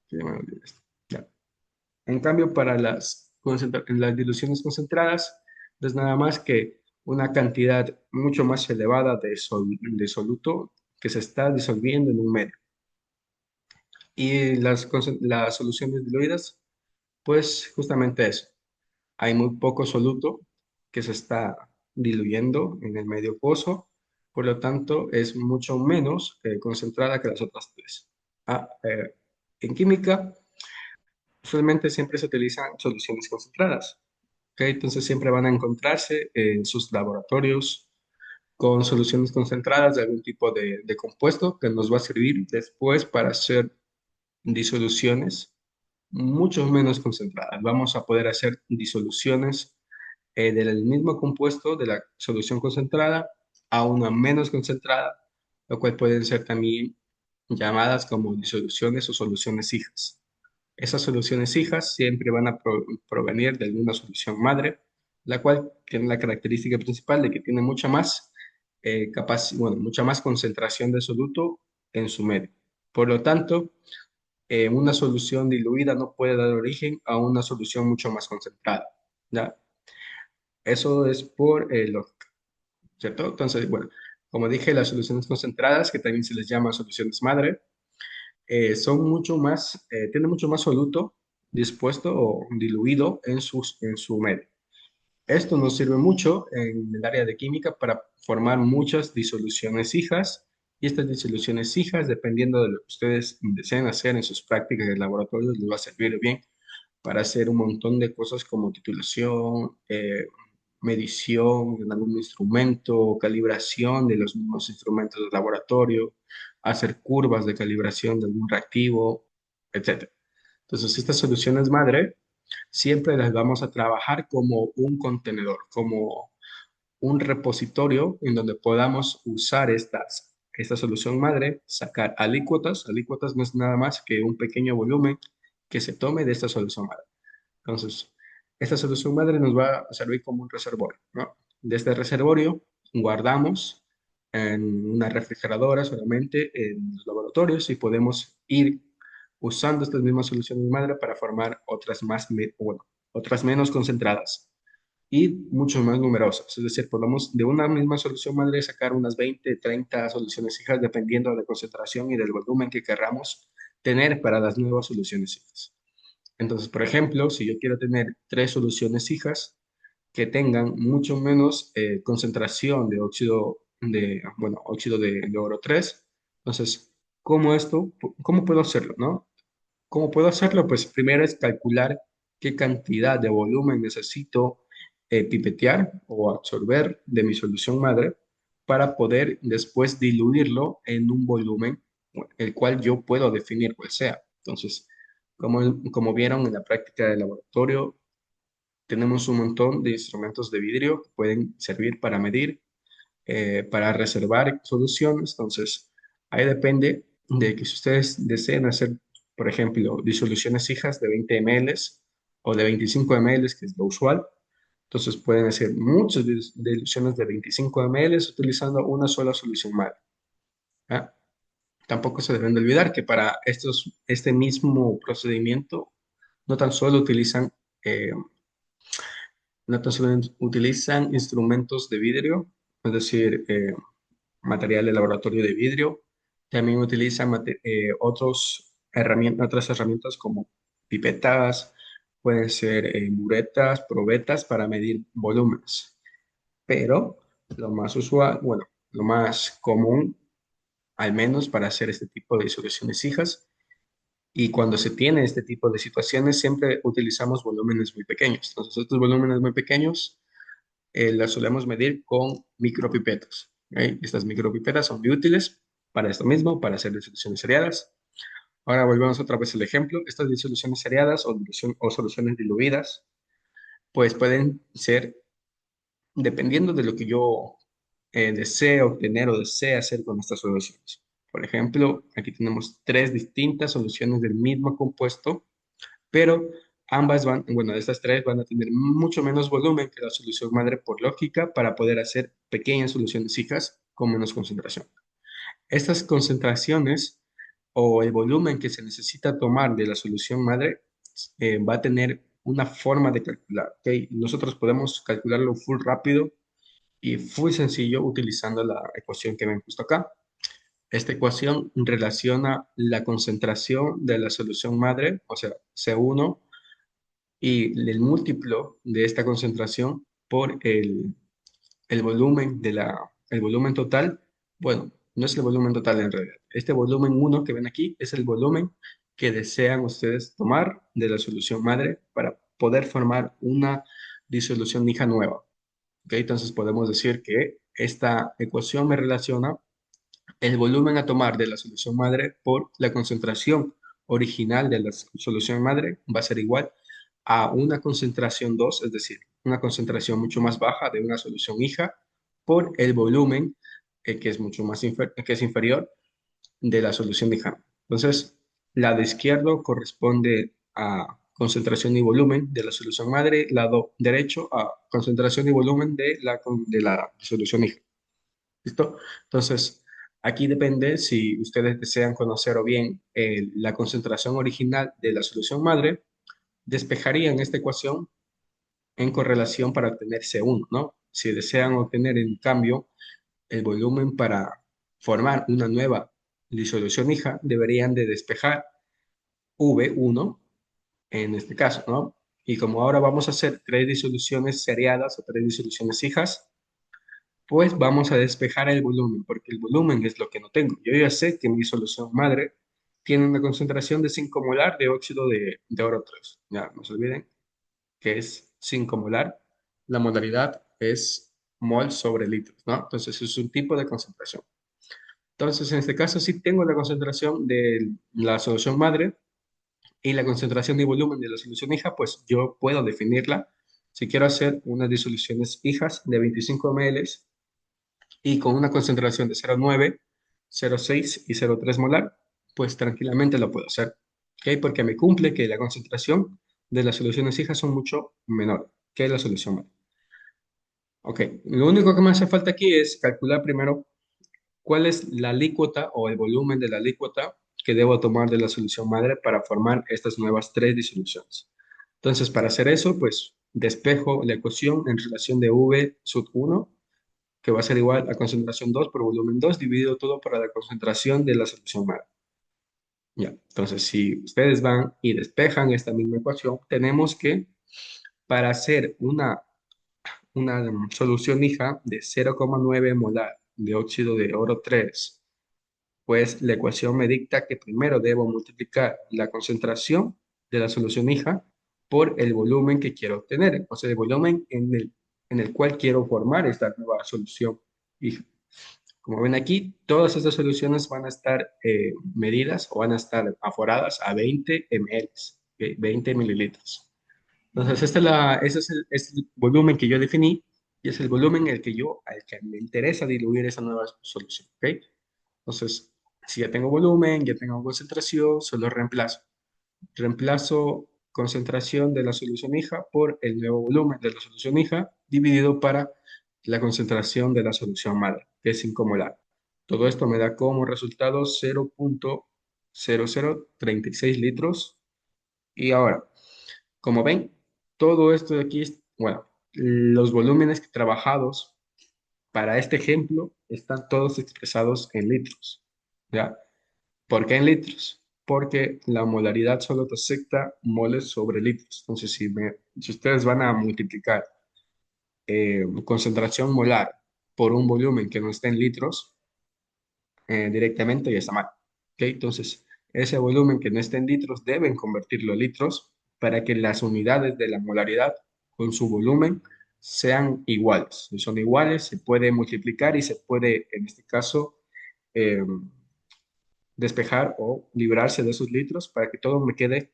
que ya me olvidé esto. Ya. En cambio, para las diluciones concentradas, no es nada más que una cantidad mucho más elevada de soluto que se está disolviendo en un medio. Y las soluciones diluidas, pues justamente eso. Hay muy poco soluto que se está diluyendo en el medio acuoso, por lo tanto es mucho menos concentrada que las otras tres. Ah, en química, usualmente siempre se utilizan soluciones concentradas. ¿Ok? Entonces siempre van a encontrarse en sus laboratorios con soluciones concentradas de algún tipo de compuesto que nos va a servir después para hacer disoluciones mucho menos concentradas. Vamos a poder hacer disoluciones del mismo compuesto de la solución concentrada a una menos concentrada, lo cual pueden ser también llamadas como disoluciones o soluciones hijas. Esas soluciones hijas siempre van a provenir de alguna solución madre, la cual tiene la característica principal de que tiene mucha más concentración de soluto en su medio. Por lo tanto, una solución diluida no puede dar origen a una solución mucho más concentrada, ¿ya? Eso es por lógica, ¿cierto? Entonces, bueno, como dije, las soluciones concentradas, que también se les llama soluciones madre, tienen mucho más soluto dispuesto o diluido en su medio. Esto nos sirve mucho en el área de química para formar muchas disoluciones hijas y estas disoluciones hijas, dependiendo de lo que ustedes deseen hacer en sus prácticas de laboratorio, les va a servir bien para hacer un montón de cosas como titulación, medición en algún instrumento, calibración de los mismos instrumentos de laboratorio, hacer curvas de calibración de algún reactivo, etc. Entonces, estas soluciones madre siempre las vamos a trabajar como un contenedor, como un repositorio en donde podamos usar esta solución madre, sacar alícuotas. Alícuotas no es nada más que un pequeño volumen que se tome de esta solución madre. Entonces, esta solución madre nos va a servir como un reservorio, ¿no? De este reservorio guardamos en una refrigeradora solamente en los laboratorios y podemos ir usando estas mismas soluciones madre para formar otras menos concentradas y mucho más numerosas. Es decir, podemos de una misma solución madre sacar unas 20, 30 soluciones hijas dependiendo de la concentración y del volumen que queramos tener para las nuevas soluciones hijas. Entonces, por ejemplo, si yo quiero tener tres soluciones hijas que tengan mucho menos concentración de óxido de oro 3, entonces, ¿cómo puedo hacerlo, no? ¿Cómo puedo hacerlo? Pues primero es calcular qué cantidad de volumen necesito pipetear o absorber de mi solución madre para poder después diluirlo en un volumen el cual yo puedo definir cuál sea. Entonces, como vieron en la práctica de laboratorio, tenemos un montón de instrumentos de vidrio que pueden servir para medir, para reservar soluciones. Entonces, ahí depende de que si ustedes deseen hacer, por ejemplo, disoluciones hijas de 20 ml o de 25 ml, que es lo usual, entonces pueden hacer muchas diluciones de 25 ml utilizando una sola solución madre. ¿Ah? Tampoco se deben de olvidar que para este mismo procedimiento no tan solo utilizan eh, no tan solo utilizan instrumentos de vidrio, es decir, material de laboratorio de vidrio, también utilizan otras herramientas como pipetas, pueden ser buretas, probetas para medir volúmenes. Pero lo más usual, bueno, lo más común, al menos para hacer este tipo de disoluciones hijas, y cuando se tiene este tipo de situaciones, siempre utilizamos volúmenes muy pequeños. Entonces, estos volúmenes muy pequeños las solemos medir con micropipetas. ¿Ok? Estas micropipetas son muy útiles para esto mismo, para hacer disoluciones seriadas. Ahora volvemos otra vez al ejemplo. Estas disoluciones seriadas o soluciones diluidas, pues pueden ser, dependiendo de lo que yo desee obtener o desee hacer con estas soluciones. Por ejemplo, aquí tenemos tres distintas soluciones del mismo compuesto, pero de estas tres van a tener mucho menos volumen que la solución madre por lógica para poder hacer pequeñas soluciones hijas con menos concentración. Estas concentraciones o el volumen que se necesita tomar de la solución madre va a tener una forma de calcular, ¿ok? Nosotros podemos calcularlo full rápido y full sencillo utilizando la ecuación que ven justo acá. Esta ecuación relaciona la concentración de la solución madre, o sea, C1, y el múltiplo de esta concentración por el volumen el volumen total. Bueno, no es el volumen total en realidad. Este volumen uno que ven aquí es el volumen que desean ustedes tomar de la solución madre para poder formar una disolución hija nueva. ¿Ok? Entonces podemos decir que esta ecuación me relaciona el volumen a tomar de la solución madre por la concentración original de la solución madre va a ser igual a una concentración 2, es decir, una concentración mucho más baja de una solución hija por el volumen que es mucho más que es inferior de la solución hija. Entonces, lado izquierdo corresponde a concentración y volumen de la solución madre, lado derecho a concentración y volumen de la solución hija. ¿Listo? Entonces, aquí depende si ustedes desean conocer o bien la concentración original de la solución madre, despejarían esta ecuación en correlación para obtener C1, ¿no? Si desean obtener, en cambio, el volumen para formar una nueva disolución hija, deberían de despejar V1 en este caso, ¿no? Y como ahora vamos a hacer tres disoluciones seriadas o tres disoluciones hijas, pues vamos a despejar el volumen, porque el volumen es lo que no tengo. Yo ya sé que mi solución madre tiene una concentración de 5 molar de óxido de oro 3. Ya, no se olviden que es 5 molar. La modalidad es mol sobre litros, ¿no? Entonces es un tipo de concentración. Entonces, en este caso sí tengo la concentración de la solución madre y la concentración y volumen de la solución hija, pues yo puedo definirla. Si quiero hacer unas disoluciones hijas de 25 ml, y con una concentración de 0,9, 0,6 y 0,3 molar, pues tranquilamente lo puedo hacer, ¿ok? Porque me cumple que la concentración de las soluciones hijas son mucho menor que la solución madre. Ok, lo único que me hace falta aquí es calcular primero cuál es la alícuota o el volumen de la alícuota que debo tomar de la solución madre para formar estas nuevas tres disoluciones. Entonces, para hacer eso, pues despejo la ecuación en relación de V sub 1 que va a ser igual a concentración 2 por volumen 2 dividido todo por la concentración de la solución madre. Ya, entonces si ustedes van y despejan esta misma ecuación, tenemos que para hacer una solución hija de 0,9 molar de óxido de oro 3, pues la ecuación me dicta que primero debo multiplicar la concentración de la solución hija por el volumen que quiero obtener, o sea, el volumen en el cual quiero formar esta nueva solución hija. Como ven aquí, todas estas soluciones van a estar medidas o van a estar aforadas a 20 ml, 20 mililitros. Entonces, ese es el volumen que yo definí y es el volumen al que me interesa diluir esa nueva solución. ¿Ok? Entonces, si ya tengo volumen, ya tengo concentración, solo reemplazo. Reemplazo concentración de la solución hija por el nuevo volumen de la solución hija dividido para la concentración de la solución madre, que es 5 molar. Todo esto me da como resultado 0,0036 litros. Y ahora, como ven, todo esto de aquí, bueno, los volúmenes trabajados para este ejemplo están todos expresados en litros. ¿Ya? ¿Por qué en litros? Porque la molaridad solo te acepta moles sobre litros. Entonces, si ustedes van a multiplicar concentración molar por un volumen que no esté en litros, directamente ya está mal. ¿Ok? Entonces, ese volumen que no esté en litros deben convertirlo a litros para que las unidades de la molaridad con su volumen sean iguales. Si son iguales, se puede multiplicar y se puede, en este caso, eh, despejar o librarse de esos litros para que todo me quede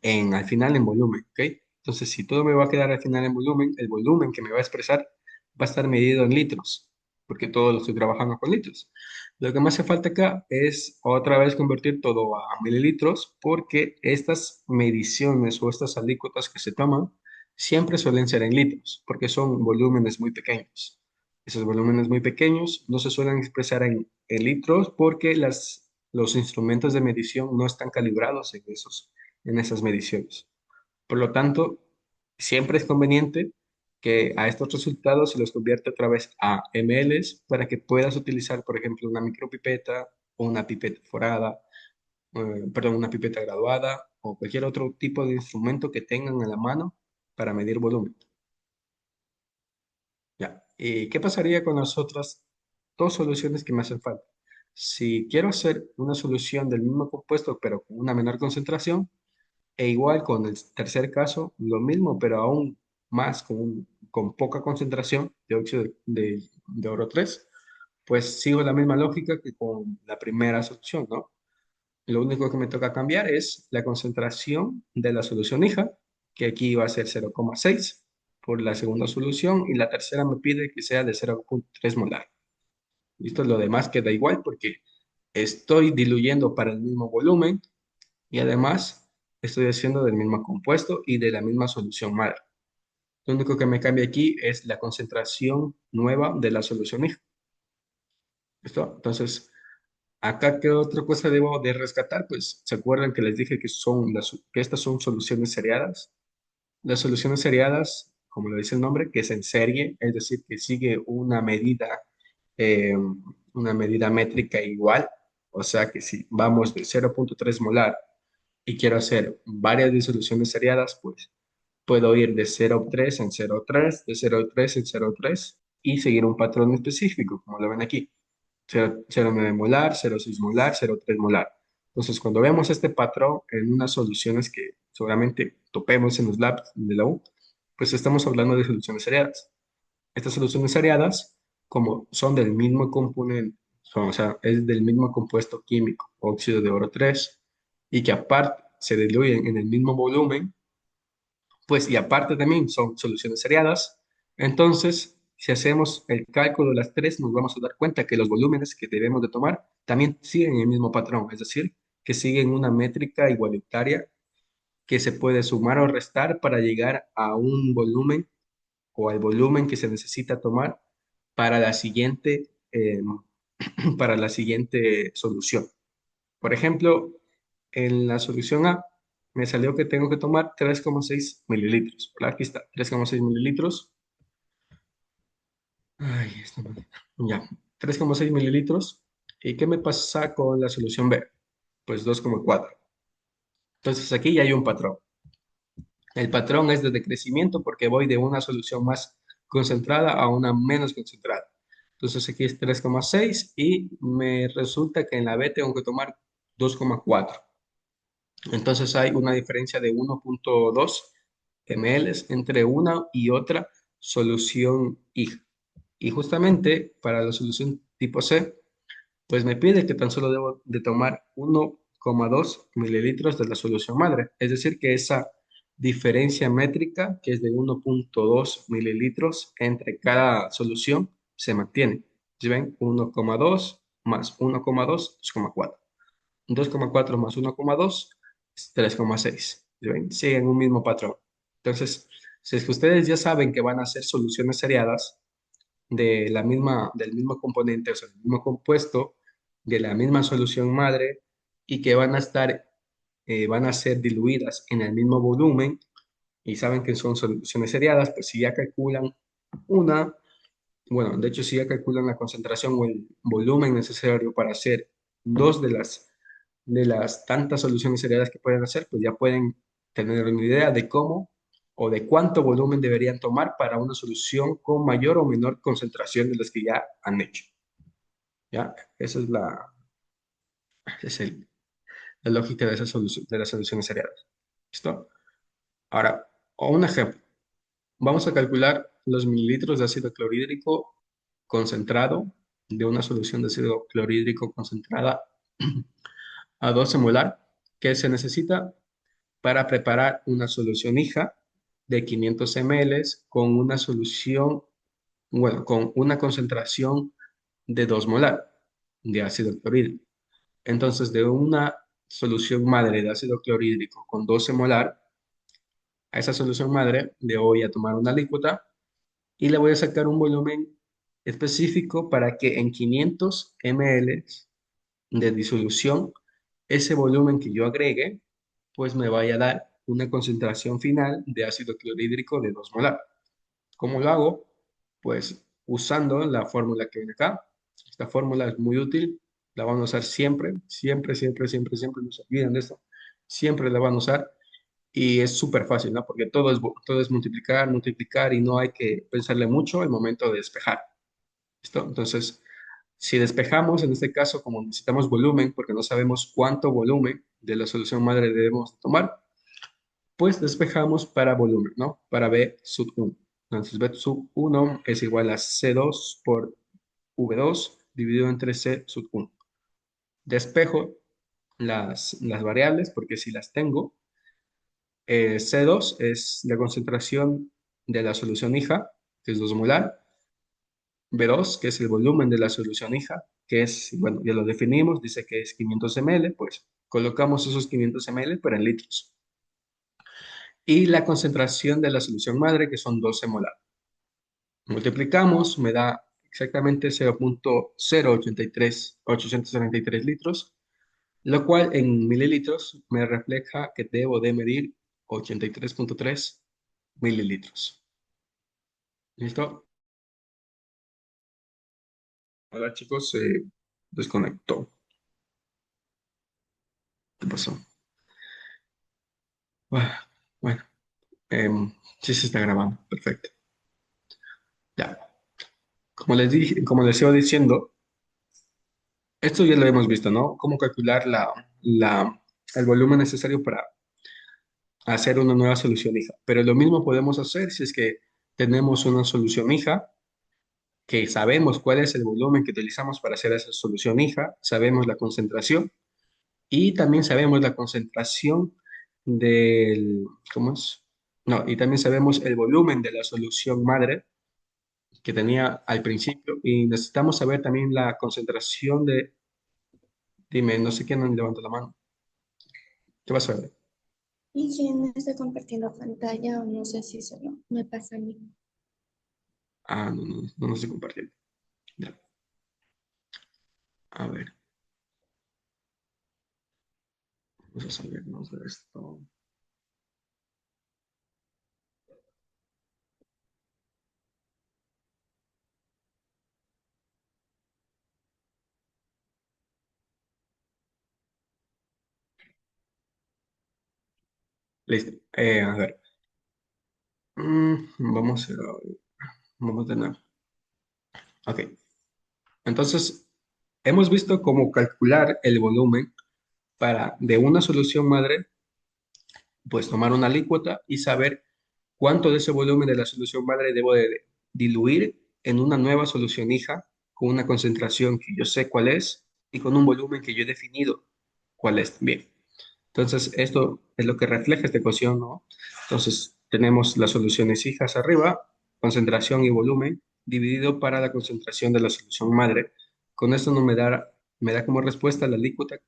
al final en volumen, ¿ok? Entonces, si todo me va a quedar al final en volumen, el volumen que me va a expresar va a estar medido en litros, porque todo lo estoy trabajando con litros. Lo que me hace falta acá es otra vez convertir todo a mililitros, porque estas mediciones o estas alícuotas que se toman siempre suelen ser en litros, porque son volúmenes muy pequeños. Esos volúmenes muy pequeños no se suelen expresar en litros porque los instrumentos de medición no están calibrados en esas mediciones. Por lo tanto, siempre es conveniente que a estos resultados se los convierta otra vez a mLs para que puedas utilizar, por ejemplo, una micropipeta o una pipeta forada, perdón, una pipeta graduada o cualquier otro tipo de instrumento que tengan a la mano para medir volumen. Ya. ¿Y qué pasaría con las otras dos soluciones que me hacen falta? Si quiero hacer una solución del mismo compuesto, pero con una menor concentración, e igual con el tercer caso, lo mismo, pero aún más con poca concentración de óxido de oro 3, pues sigo la misma lógica que con la primera solución, ¿no? Lo único que me toca cambiar es la concentración de la solución hija, que aquí va a ser 0,6 por la segunda solución, y la tercera me pide que sea de 0,3 molar. Listo, lo demás queda igual porque estoy diluyendo para el mismo volumen y además estoy haciendo del mismo compuesto y de la misma solución madre. Lo único que me cambia aquí es la concentración nueva de la solución hija. ¿Listo? Entonces, acá, ¿qué otra cosa debo de rescatar? Pues, ¿se acuerdan que les dije que estas son soluciones seriadas? Las soluciones seriadas, como lo dice el nombre, que es en serie, es decir, que sigue una medida métrica igual. O sea que si vamos de 0,3 molar y quiero hacer varias disoluciones seriadas, pues puedo ir de 0,3 en 0,3, de 0,3 en 0,3 y seguir un patrón específico, como lo ven aquí. 0,9 molar, 0,6 molar, 0,3 molar. Entonces, cuando vemos este patrón en unas soluciones que seguramente topemos en los labs de la U, pues estamos hablando de soluciones seriadas. Estas soluciones seriadas, como son del mismo componente, o sea, es del mismo compuesto químico, óxido de oro 3, y que aparte se diluyen en el mismo volumen, pues y aparte también son soluciones seriadas, entonces si hacemos el cálculo de las tres nos vamos a dar cuenta que los volúmenes que debemos de tomar también siguen el mismo patrón, es decir, que siguen una métrica igualitaria que se puede sumar o restar para llegar a un volumen o al volumen que se necesita tomar para para la siguiente solución. Por ejemplo, en la solución A me salió que tengo que tomar 3,6 mililitros. Hola, aquí está, 3,6 mililitros. Ay, esta manera. Ya, 3,6 mililitros. ¿Y qué me pasa con la solución B? Pues 2,4. Entonces aquí ya hay un patrón. El patrón es de decrecimiento porque voy de una solución más concentrada a una menos concentrada. Entonces aquí es 3,6 y me resulta que en la B tengo que tomar 2,4. Entonces hay una diferencia de 1,2 ml entre una y otra solución I. Y justamente para la solución tipo C, pues me pide que tan solo debo de tomar 1,2 mililitros de la solución madre. Es decir, que esa diferencia métrica, que es de 1,2 mililitros entre cada solución, se mantiene. ¿Sí ven? 1,2 más 1,2, 2,4. 2,4 más 1,2 es 3,6. ¿Sí ven? Siguen un mismo patrón. Entonces, si es que ustedes ya saben que van a hacer soluciones seriadas, del mismo componente, o sea, del mismo compuesto, de la misma solución madre, y que van a ser diluidas en el mismo volumen, y saben que son soluciones seriadas, pues si ya calculan una, bueno, de hecho si ya calculan la concentración o el volumen necesario para hacer dos de las tantas soluciones seriadas que pueden hacer, pues ya pueden tener una idea de cómo o de cuánto volumen deberían tomar para una solución con mayor o menor concentración de las que ya han hecho. ¿Ya? Esa es la lógica de, de las soluciones seriadas. ¿Listo? Ahora, un ejemplo. Vamos a calcular los mililitros de ácido clorhídrico concentrado de una solución de ácido clorhídrico concentrada a 12 molar que se necesita para preparar una solución hija de 500 ml con una solución, bueno, con una concentración de 2 molar de ácido clorhídrico. Entonces, de una solución madre de ácido clorhídrico con 12 molar, a esa solución madre le voy a tomar una alícuota y le voy a sacar un volumen específico para que en 500 ml de disolución, ese volumen que yo agregue, pues me vaya a dar una concentración final de ácido clorhídrico de 2 molar. ¿Cómo lo hago? Pues usando la fórmula que viene acá. Esta fórmula es muy útil, la van a usar siempre, siempre, siempre, siempre, siempre, no se olviden de esto, siempre la van a usar y es súper fácil, ¿no? Porque todo es multiplicar, multiplicar y no hay que pensarle mucho al momento de despejar. ¿Listo? Entonces, si despejamos, en este caso, como necesitamos volumen, porque no sabemos cuánto volumen de la solución madre debemos tomar, pues despejamos para volumen, ¿no? Para B sub 1. Entonces, B sub 1 es igual a C2 por V2 dividido entre C sub 1. Despejo las variables, porque si las tengo, C2 es la concentración de la solución hija, que es 2 molar. B2, que es el volumen de la solución hija, que es, bueno, ya lo definimos, dice que es 500 ml, pues colocamos esos 500 ml, pero en litros. Y la concentración de la solución madre, que son 12 molar. Multiplicamos, me da exactamente 0.0833 litros, lo cual en mililitros me refleja que debo de medir 83.3 mililitros. ¿Listo? Ahora chicos, se desconectó. ¿Qué pasó? Ah, bueno, sí se está grabando. Perfecto. Ya. Como les dije, como les iba diciendo, esto ya lo hemos visto, ¿no? Cómo calcular el volumen necesario para hacer una nueva solución hija. Pero lo mismo podemos hacer si es que tenemos una solución hija, que sabemos cuál es el volumen que utilizamos para hacer esa solución hija, sabemos la concentración y también sabemos la concentración del, ¿cómo es? No, y también sabemos el volumen de la solución madre que tenía al principio y necesitamos saber también la concentración de, dime, no sé quién levanta la mano. ¿Qué vas a ver? ¿Y quién está compartiendo pantalla? O no sé si solo me pasa a mí. Ah, no, no, no nos estoy compartiendo. Ya. A ver, vamos a salirnos de esto. Listo. A ver. Vamos a ver. Vamos a tener. Ok. Entonces, hemos visto cómo calcular el volumen para de una solución madre, pues tomar una alícuota y saber cuánto de ese volumen de la solución madre debo de diluir en una nueva solución hija con una concentración que yo sé cuál es y con un volumen que yo he definido cuál es también. Entonces, esto es lo que refleja esta ecuación, ¿no? Entonces, tenemos las soluciones hijas arriba, concentración y volumen, dividido para la concentración de la solución madre. Con esto no me da como respuesta la alícuota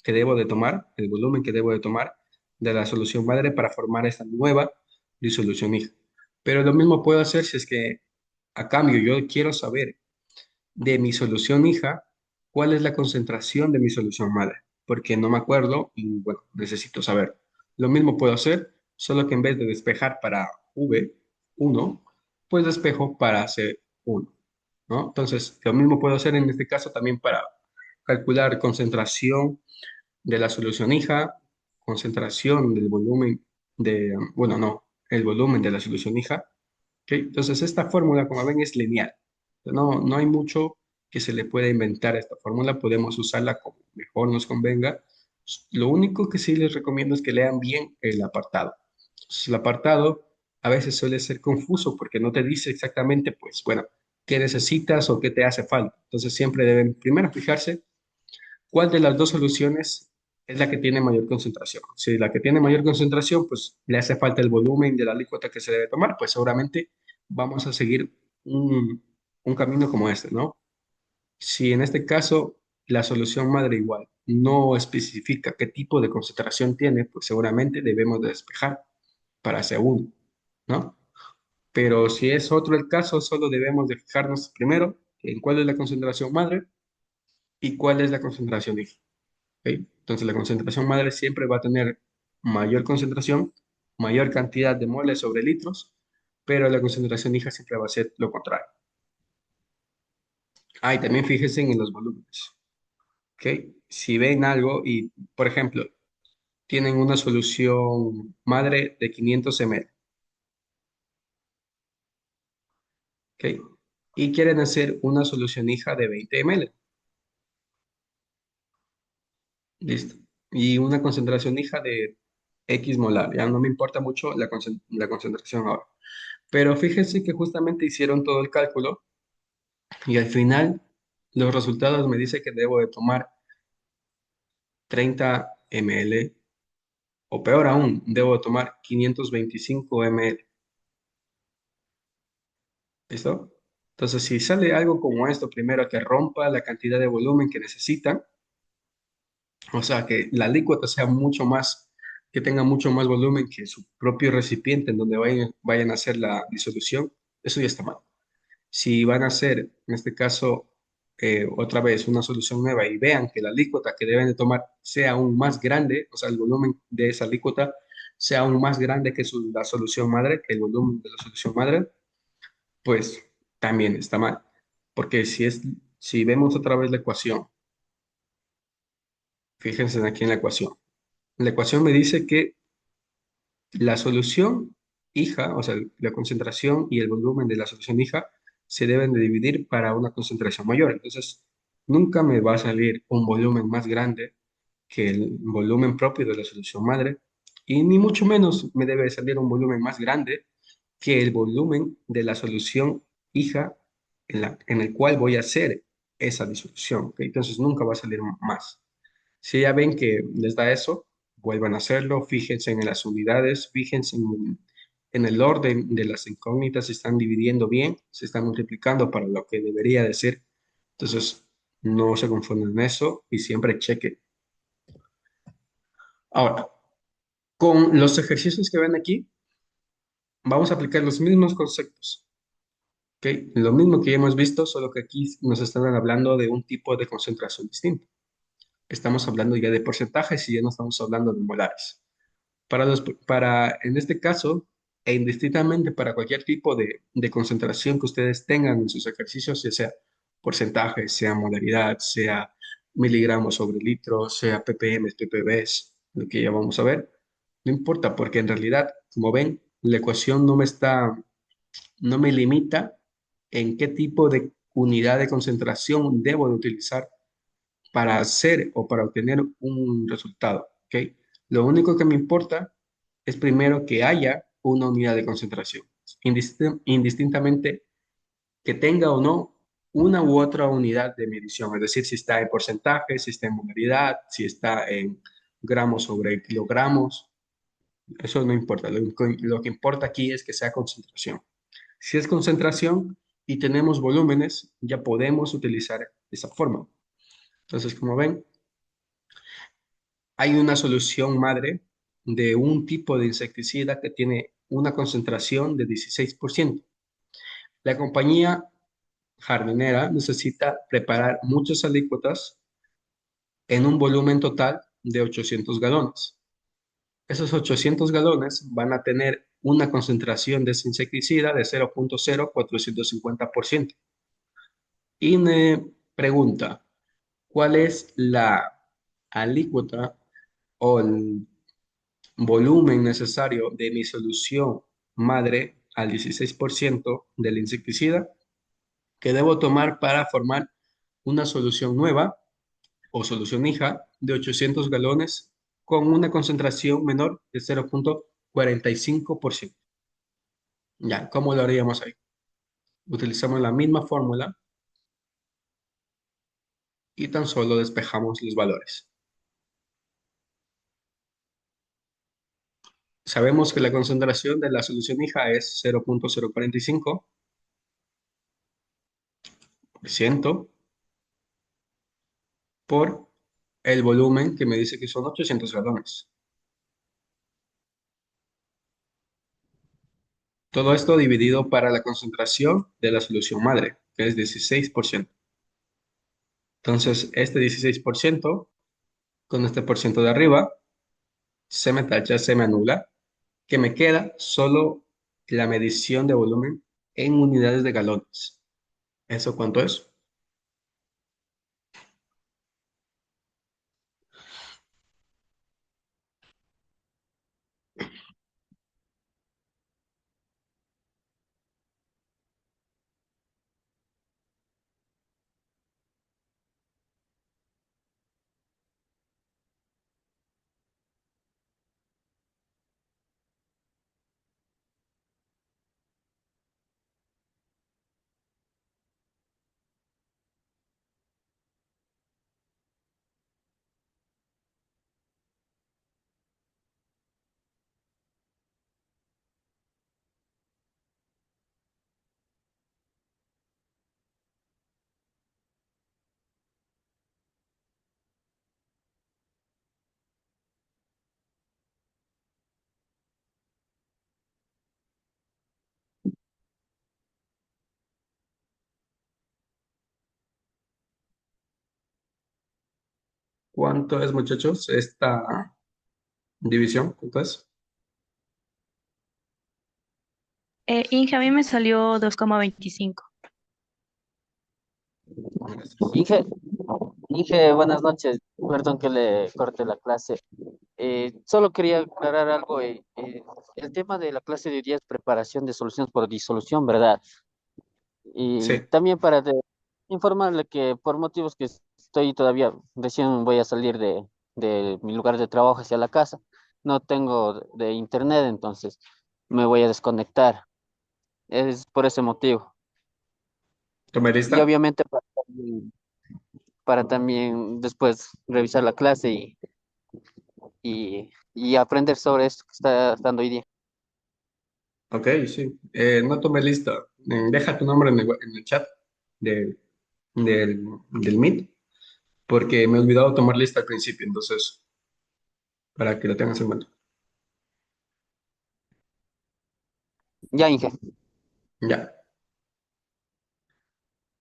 que debo de tomar, el volumen que debo de tomar de la solución madre para formar esta nueva disolución hija. Pero lo mismo puedo hacer si es que a cambio yo quiero saber de mi solución hija, cuál es la concentración de mi solución madre, porque no me acuerdo y bueno, necesito saber. Lo mismo puedo hacer, solo que en vez de despejar para V1, pues despejo para C1, ¿no? Entonces, lo mismo puedo hacer en este caso también para calcular concentración de la solución hija, concentración del volumen de, bueno, no, el volumen de la solución hija. ¿Ok? Entonces, esta fórmula, como ven, es lineal. No hay mucho que se le pueda inventar a esta fórmula, podemos usarla como mejor nos convenga. Lo único que sí les recomiendo es que lean bien el apartado. Entonces, el apartado a veces suele ser confuso porque no te dice exactamente, pues, bueno, qué necesitas o qué te hace falta. Entonces, siempre deben primero fijarse cuál de las dos soluciones es la que tiene mayor concentración. Si la que tiene mayor concentración, pues le hace falta el volumen de la alícuota que se debe tomar, pues seguramente vamos a seguir un camino como este, ¿no? Si en este caso la solución madre igual no especifica qué tipo de concentración tiene, pues seguramente debemos de despejar para segundo, ¿no? Pero si es otro el caso, solo debemos de fijarnos primero en cuál es la concentración madre ¿Y cuál es la concentración hija? ¿Ok? Entonces la concentración madre siempre va a tener mayor concentración, mayor cantidad de moles sobre litros, pero la concentración hija siempre va a ser lo contrario. Ah, y también fíjense en los volúmenes. ¿Ok? Si ven algo y, por ejemplo, tienen una solución madre de 500 ml, ¿ok? Y quieren hacer una solución hija de 20 ml, listo. Y una concentración hija de X molar, ya no me importa mucho la concentración ahora. Pero fíjense que justamente hicieron todo el cálculo y al final los resultados me dicen que debo de tomar 30 ml o peor aún, debo de tomar 525 ml. ¿Listo? Entonces, si sale algo como esto, primero que rompa la cantidad de volumen que necesitan, o sea, que la alícuota sea mucho más, que tenga mucho más volumen que su propio recipiente en donde vayan a hacer la disolución, eso ya está mal. Si van a hacer, en este caso, otra vez una solución nueva y vean que la alícuota que deben de tomar sea aún más grande, o sea, el volumen de esa alícuota sea aún más grande que la solución madre, que el volumen de la solución madre, pues también está mal. Porque si vemos otra vez la ecuación, fíjense aquí en la ecuación. La ecuación me dice que la solución hija, o sea, la concentración y el volumen de la solución hija se deben de dividir para una concentración mayor. Entonces, nunca me va a salir un volumen más grande que el volumen propio de la solución madre y ni mucho menos me debe salir un volumen más grande que el volumen de la solución hija en el cual voy a hacer esa disolución. ¿Ok? Entonces, nunca va a salir más. Si ya ven que les da eso, vuelvan a hacerlo, fíjense en las unidades, fíjense en el orden de las incógnitas, se están dividiendo bien, se están multiplicando para lo que debería de ser. Entonces, no se confundan en eso y siempre chequen. Ahora, con los ejercicios que ven aquí, vamos a aplicar los mismos conceptos. ¿Ok? Lo mismo que ya hemos visto, solo que aquí nos están hablando de un tipo de concentración distinto. Estamos hablando ya de porcentajes y ya no estamos hablando de molares. En este caso, e indistintamente para cualquier tipo de concentración que ustedes tengan en sus ejercicios, ya sea porcentaje, sea molaridad, sea miligramos sobre litro, sea ppm, ppbs, lo que ya vamos a ver, no importa, porque en realidad, como ven, la ecuación no me limita en qué tipo de unidad de concentración debo de utilizar para hacer o para obtener un resultado, ¿ok? Lo único que me importa es primero que haya una unidad de concentración, indistintamente que tenga o no una u otra unidad de medición, es decir, si está en porcentaje, si está en molaridad, si está en gramos sobre kilogramos, eso no importa, lo que importa aquí es que sea concentración. Si es concentración y tenemos volúmenes, ya podemos utilizar esa forma. Entonces, como ven, hay una solución madre de un tipo de insecticida que tiene una concentración de 16%. La compañía jardinera necesita preparar muchas alícuotas en un volumen total de 800 galones. Esos 800 galones van a tener una concentración de ese insecticida de 0.0450%. Y me pregunta, ¿cuál es la alícuota o el volumen necesario de mi solución madre al 16% del insecticida que debo tomar para formar una solución nueva o solución hija de 800 galones con una concentración menor de 0.45%? Ya, ¿cómo lo haríamos ahí? Utilizamos la misma fórmula y tan solo despejamos los valores. Sabemos que la concentración de la solución hija es 0.045% por el volumen que me dice que son 800 galones. Todo esto dividido para la concentración de la solución madre, que es 16%. Entonces, este 16% con este por ciento de arriba se me tacha, se me anula, que me queda solo la medición de volumen en unidades de galones. ¿Eso cuánto es? ¿Cuánto es, muchachos, esta división? ¿Cuánto es? Inge, a mí me salió 2,25. Gracias. Inge, buenas noches. Perdón que le corte la clase. Solo quería aclarar algo. El tema de la clase de hoy día es preparación de soluciones por disolución, ¿verdad? Y Sí, también para informarle que por motivos que estoy todavía, recién voy a salir de mi lugar de trabajo hacia la casa, no tengo de internet, entonces me voy a desconectar. Es por ese motivo. ¿tomé Y lista? obviamente para también después revisar la clase y aprender sobre esto que está dando hoy día. Ok, sí. No tomé lista. Deja tu nombre en el chat de- del Meet, porque me he olvidado tomar lista al principio, entonces, para que lo tengas en cuenta. Ya, Inge. Ya.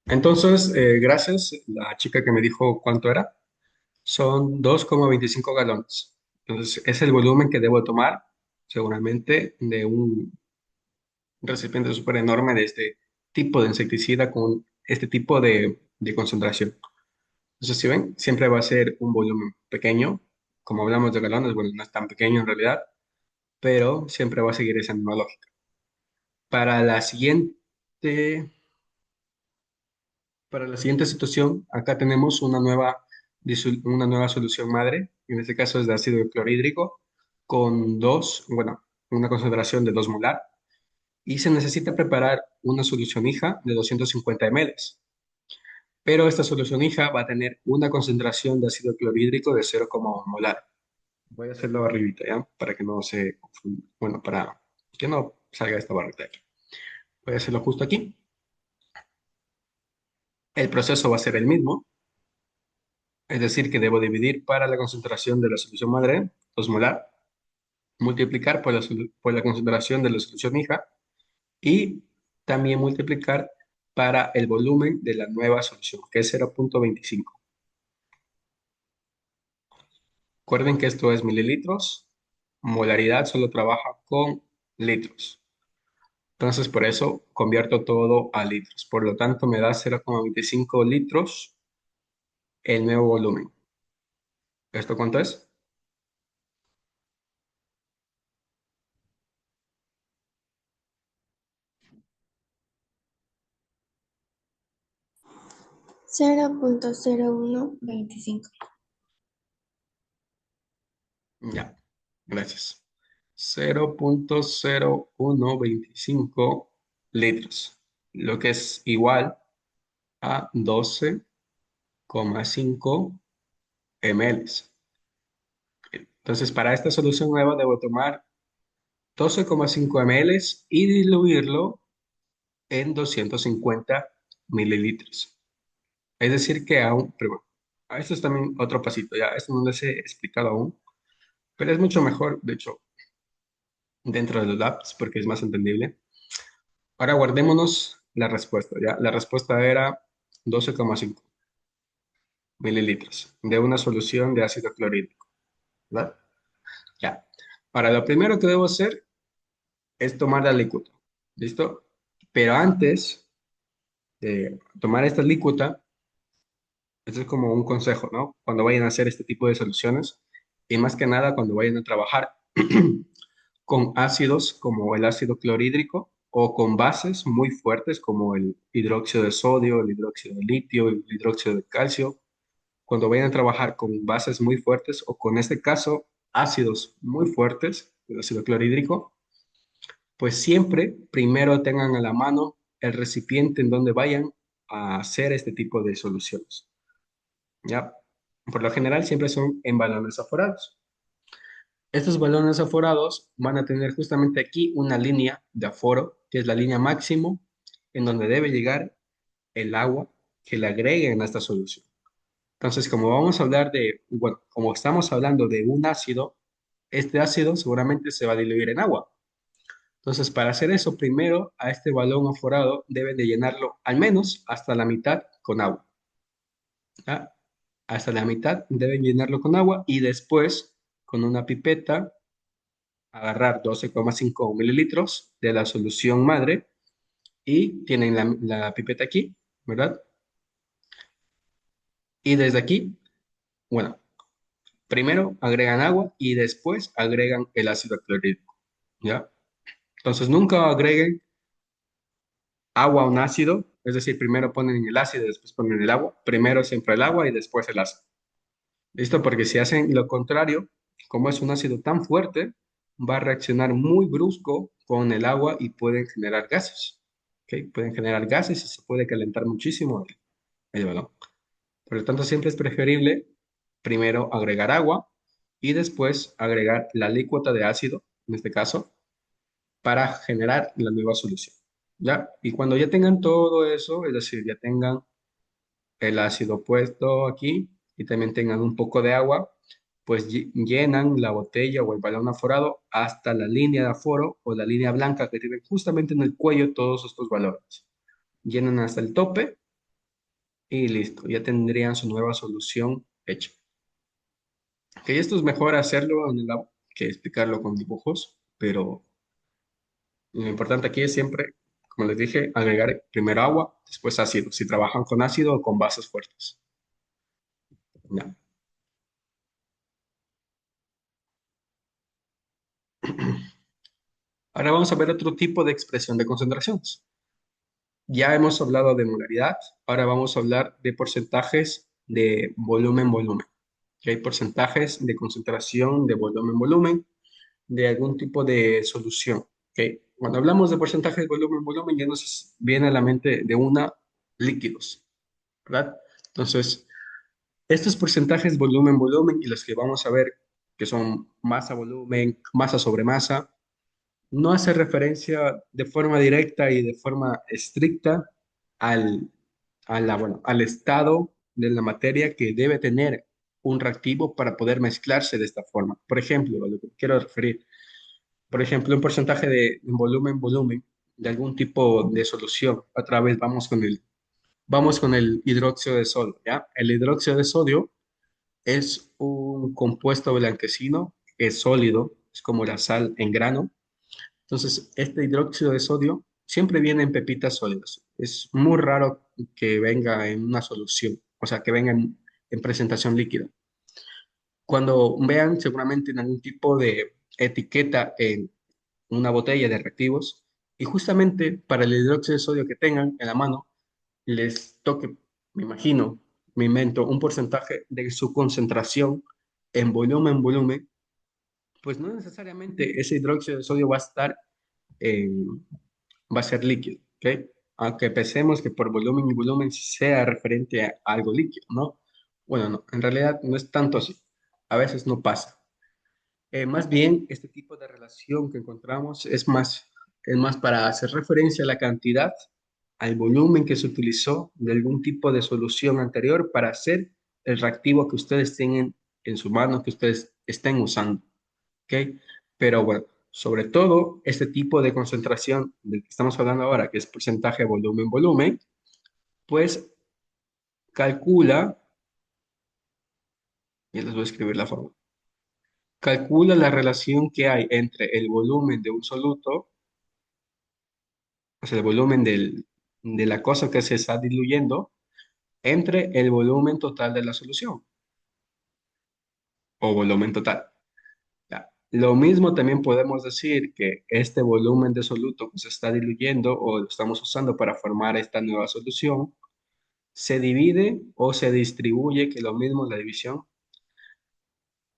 Entonces, gracias. La chica que me dijo cuánto era, son 2,25 galones. Entonces, es el volumen que debo tomar, seguramente, de un recipiente súper enorme de este tipo de insecticida con este tipo de concentración. Entonces, si ven, siempre va a ser un volumen pequeño. Como hablamos de galones, bueno, no es tan pequeño en realidad, pero siempre va a seguir esa misma lógica. Para la siguiente, para la siguiente situación, acá tenemos una nueva solución madre. En este caso es de ácido clorhídrico con bueno, una concentración de 2 molar. Y se necesita preparar una solución hija de 250 ml. Pero esta solución hija va a tener una concentración de ácido clorhídrico de 0,1 molar. Voy a hacerlo arribita, ¿ya? Para que no se confunda. Bueno, para que no salga esta barrita de aquí. Voy a hacerlo justo aquí. El proceso va a ser el mismo, es decir, que debo dividir para la concentración de la solución madre, 2 molar, multiplicar por la concentración de la solución hija y también multiplicar para el volumen de la nueva solución, que es 0,25. Recuerden que esto es mililitros, molaridad solo trabaja con litros. Entonces, por eso convierto todo a litros. Por lo tanto, me da 0,25 litros el nuevo volumen. ¿Esto cuánto es? 0,0125. Ya, gracias. 0,0125 litros, lo que es igual a 12,5 ml. Entonces, para esta solución nueva debo tomar 12,5 ml y diluirlo en 250 mililitros. Es decir, que aún, pero bueno, esto es también otro pasito, ya, esto no les he explicado aún, pero es mucho mejor, de hecho, dentro de los labs, porque es más entendible. Ahora guardémonos la respuesta, ¿ya? La respuesta era 12,5. mililitros de una solución de ácido clorhídrico, ¿verdad? Ya. Ahora, lo primero que debo hacer es tomar la alícuota, ¿listo? Pero antes de tomar esta alícuota, esto es como un consejo, ¿no? Cuando vayan a hacer este tipo de soluciones, y más que nada cuando vayan a trabajar con ácidos como el ácido clorhídrico o con bases muy fuertes como el hidróxido de sodio, el hidróxido de litio, el hidróxido de calcio. Cuando vayan a trabajar con bases muy fuertes o con este caso ácidos muy fuertes, el ácido clorhídrico, pues siempre primero tengan a la mano el recipiente en donde vayan a hacer este tipo de soluciones. ¿Ya? Por lo general siempre son en balones aforados. Estos balones aforados van a tener justamente aquí una línea de aforo, que es la línea máximo en donde debe llegar el agua que le agreguen a esta solución. Entonces, como vamos a hablar de, bueno, como estamos hablando de un ácido, este ácido seguramente se va a diluir en agua. Entonces, para hacer eso, primero a este balón aforado deben de llenarlo al menos hasta la mitad con agua. ¿Ya? Hasta la mitad deben llenarlo con agua y después con una pipeta agarrar 12,5 mililitros de la solución madre y tienen la pipeta aquí, ¿verdad? Y desde aquí, bueno, primero agregan agua y después agregan el ácido clorhídrico, ¿ya? Entonces nunca agreguen agua a un ácido, es decir, primero ponen el ácido y después ponen el agua, primero siempre el agua y después el ácido. ¿Listo? Porque si hacen lo contrario, como es un ácido tan fuerte, va a reaccionar muy brusco con el agua y pueden generar gases. ¿Ok? Pueden generar gases y se puede calentar muchísimo el balón. Por lo tanto, siempre es preferible primero agregar agua y después agregar la alícuota de ácido, en este caso, para generar la nueva solución. ¿Ya? Y cuando ya tengan todo eso, es decir, ya tengan el ácido puesto aquí y también tengan un poco de agua, pues llenan la botella o el balón aforado hasta la línea de aforo o la línea blanca que tienen justamente en el cuello todos estos balones. Llenan hasta el tope y listo, ya tendrían su nueva solución hecha. Que esto es mejor hacerlo en el lab que explicarlo con dibujos, pero lo importante aquí es siempre, como les dije, agregar primero agua, después ácido, si trabajan con ácido o con bases fuertes. Ya. Ahora vamos a ver otro tipo de expresión de concentraciones. Ya hemos hablado de molaridad, ahora vamos a hablar de porcentajes de volumen-volumen. Que hay porcentajes de concentración de volumen-volumen de algún tipo de solución. ¿Ok? Cuando hablamos de porcentajes de volumen-volumen ya nos viene a la mente de una líquidos, ¿verdad? Entonces, estos porcentajes volumen-volumen y los que vamos a ver que son masa-volumen, masa sobre masa, no hace referencia de forma directa y de forma estricta al, bueno, al estado de la materia que debe tener un reactivo para poder mezclarse de esta forma. Por ejemplo, a lo que quiero referir, por ejemplo, un porcentaje de volumen de algún tipo de solución. Otra vez vamos con el hidróxido de sodio, ¿ya? El hidróxido de sodio es un compuesto blanquecino, es sólido, es como la sal en grano. Entonces, este hidróxido de sodio siempre viene en pepitas sólidas. Es muy raro que venga en una solución, o sea, que venga en presentación líquida. Cuando vean seguramente en algún tipo de etiqueta en una botella de reactivos y justamente para el hidróxido de sodio que tengan en la mano, les toque, me imagino, me invento, un porcentaje de su concentración en volumen, pues no necesariamente ese hidróxido de sodio va a estar en, va a ser líquido, ¿ok? Aunque pensemos que por volumen y volumen sea referente a algo líquido, ¿no? Bueno, no, en realidad no es tanto así. A veces no pasa. Más bien, este tipo de relación que encontramos es más para hacer referencia a la cantidad, al volumen que se utilizó de algún tipo de solución anterior para hacer el reactivo que ustedes tienen en su mano, que ustedes estén usando. ¿Ok? Pero bueno, sobre todo este tipo de concentración del que estamos hablando ahora, que es porcentaje volumen-volumen, pues calcula Y les voy a escribir la fórmula. Calcula la relación que hay entre el volumen de un soluto, o sea, el volumen de la cosa que se está diluyendo, entre el volumen total de la solución o volumen total. Ya. Lo mismo también podemos decir que este volumen de soluto que se está diluyendo o lo estamos usando para formar esta nueva solución, se divide o se distribuye, que lo mismo la división,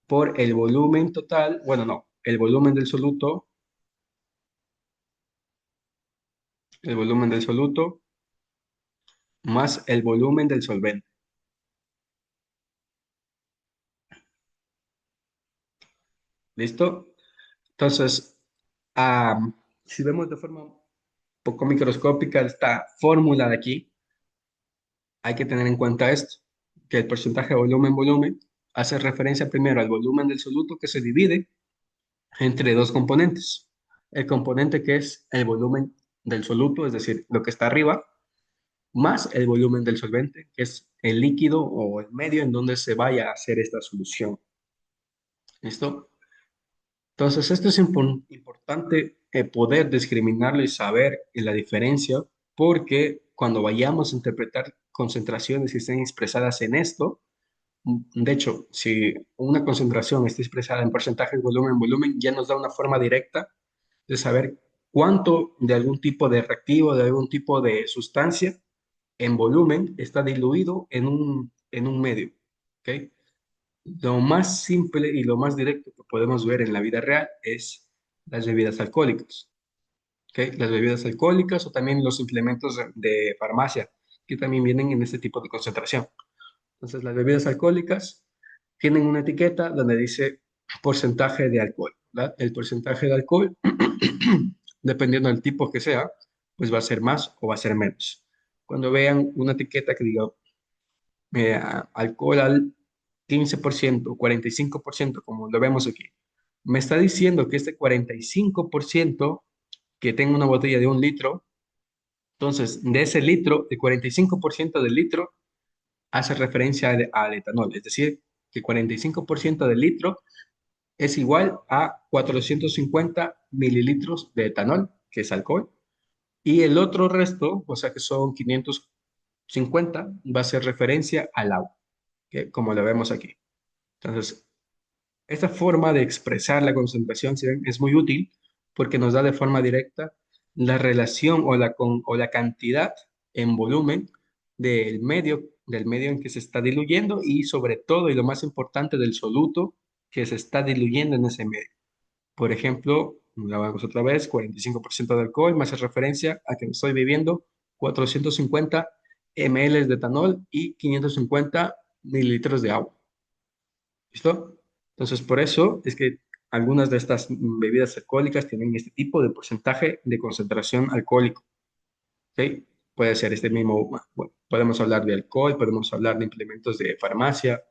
por el volumen total, bueno, no, el volumen del soluto más el volumen del solvente. ¿Listo? Entonces, si vemos de forma un poco microscópica esta fórmula de aquí, hay que tener en cuenta esto, que el porcentaje de volumen-volumen hace referencia primero al volumen del soluto que se divide entre dos componentes. El componente que es el volumen del soluto, es decir, lo que está arriba, más el volumen del solvente, que es el líquido o el medio en donde se vaya a hacer esta solución. ¿Listo? Entonces, esto es importante poder discriminarlo y saber la diferencia, porque cuando vayamos a interpretar concentraciones que estén expresadas en esto, de hecho, si una concentración está expresada en porcentaje de volumen, ya nos da una forma directa de saber cuánto de algún tipo de reactivo, de algún tipo de sustancia en volumen está diluido en un medio. ¿Ok? Lo más simple y lo más directo que podemos ver en la vida real es las bebidas alcohólicas. ¿Ok? Las bebidas alcohólicas o también los implementos de farmacia que también vienen en este tipo de concentración. Entonces, las bebidas alcohólicas tienen una etiqueta donde dice porcentaje de alcohol, ¿verdad? El porcentaje de alcohol, dependiendo del tipo que sea, pues va a ser más o va a ser menos. Cuando vean una etiqueta que diga alcohol al 15%, 45%, como lo vemos aquí, me está diciendo que este 45% que tengo una botella de 1 litro, entonces de ese litro, el 45% del litro hace referencia al etanol, es decir, que 45% del litro es igual a 450 mililitros de etanol, que es alcohol, y el otro resto, o sea que son 550, va a ser referencia al agua, que como lo vemos aquí. Entonces, esta forma de expresar la concentración, ¿sí ven? Es muy útil porque nos da de forma directa la relación o la cantidad en volumen del medio en que se está diluyendo y sobre todo, y lo más importante, del soluto que se está diluyendo en ese medio. Por ejemplo, la vamos otra vez, 45% de alcohol, me hace referencia a que estoy bebiendo 450 ml de etanol y 550 mililitros de agua. ¿Listo? Entonces, por eso es que algunas de estas bebidas alcohólicas tienen este tipo de porcentaje de concentración alcohólico. ¿Ok? Puede ser este mismo, bueno, podemos hablar de alcohol, podemos hablar de implementos de farmacia,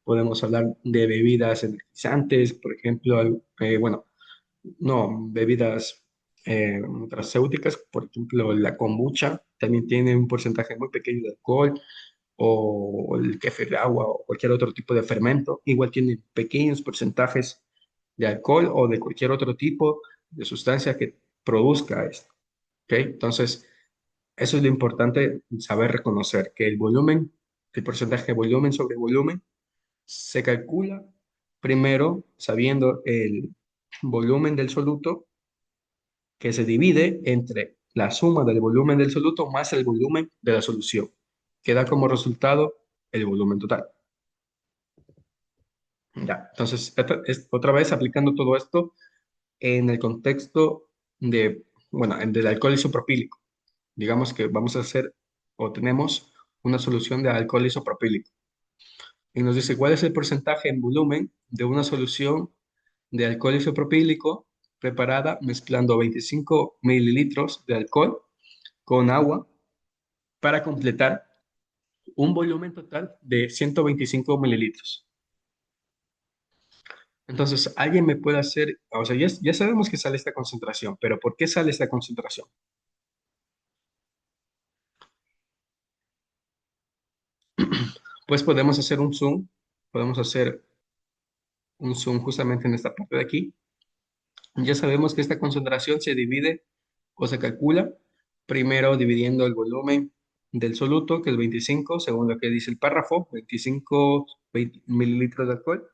podemos hablar de bebidas energizantes, por ejemplo, bueno, no, bebidas nutracéuticas, por ejemplo, la kombucha también tiene un porcentaje muy pequeño de alcohol, o el kefir de agua o cualquier otro tipo de fermento, igual tiene pequeños porcentajes de alcohol o de cualquier otro tipo de sustancia que produzca esto. ¿Ok? Entonces, eso es lo importante, saber reconocer que el volumen, el porcentaje de volumen sobre volumen, se calcula primero sabiendo el volumen del soluto que se divide entre la suma del volumen del soluto más el volumen de la solución, que da como resultado el volumen total. Ya, entonces, otra vez aplicando todo esto en el contexto de, bueno, del alcohol isopropílico. Digamos que vamos a hacer o tenemos una solución de alcohol isopropílico. Y nos dice cuál es el porcentaje en volumen de una solución de alcohol isopropílico preparada mezclando 25 mililitros de alcohol con agua para completar un volumen total de 125 mililitros. Entonces, alguien me puede hacer, o sea, ya sabemos que sale esta concentración, pero ¿por qué sale esta concentración? Pues podemos hacer un zoom, podemos hacer un zoom justamente en esta parte de aquí. Ya sabemos que esta concentración se divide o se calcula primero dividiendo el volumen del soluto, que es 25, según lo que dice el párrafo, 25 mililitros de alcohol,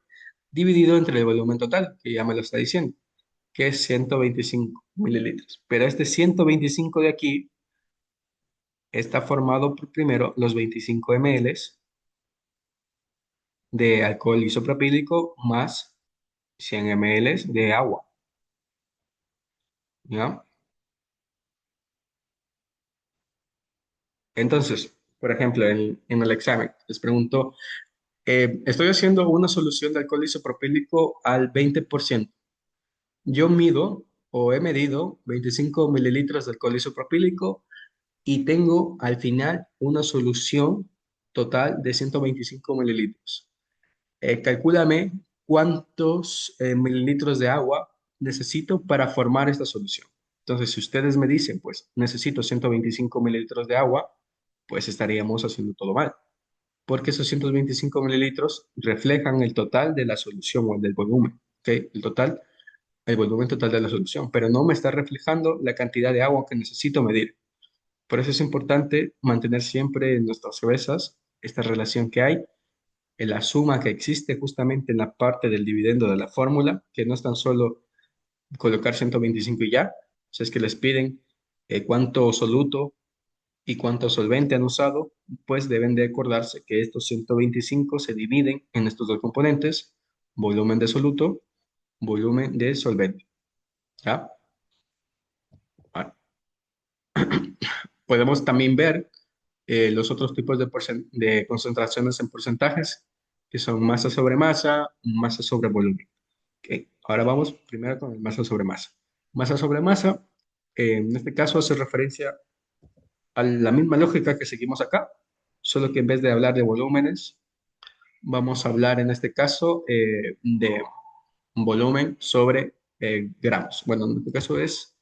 dividido entre el volumen total, que ya me lo está diciendo, que es 125 mililitros. Pero este 125 de aquí está formado por primero los 25 ml de alcohol isopropílico más 100 ml de agua, ¿ya? Entonces, por ejemplo, en el examen les pregunto, estoy haciendo una solución de alcohol isopropílico al 20%. Yo mido o he medido 25 mililitros de alcohol isopropílico y tengo al final una solución total de 125 mililitros. Calcúlame cuántos mililitros de agua necesito para formar esta solución. Entonces, si ustedes me dicen, pues necesito 125 mililitros de agua, pues estaríamos haciendo todo mal, porque esos 125 mililitros reflejan el total de la solución o del volumen, ¿ok? El volumen total de la solución, pero no me está reflejando la cantidad de agua que necesito medir. Por eso es importante mantener siempre en nuestras cabezas esta relación que hay, en la suma que existe justamente en la parte del dividendo de la fórmula, que no es tan solo colocar 125 y ya, si es que les piden cuánto soluto y cuánto solvente han usado, pues deben de acordarse que estos 125 se dividen en estos dos componentes, volumen de soluto, volumen de solvente. ¿Ya? Bueno, podemos también ver los otros tipos de concentraciones en porcentajes, que son masa sobre volumen. Ok, ahora vamos primero con el masa sobre masa. Masa sobre masa, en este caso hace referencia a la misma lógica que seguimos acá, solo que en vez de hablar de volúmenes, vamos a hablar en este caso de volumen sobre gramos. Bueno, en este caso es,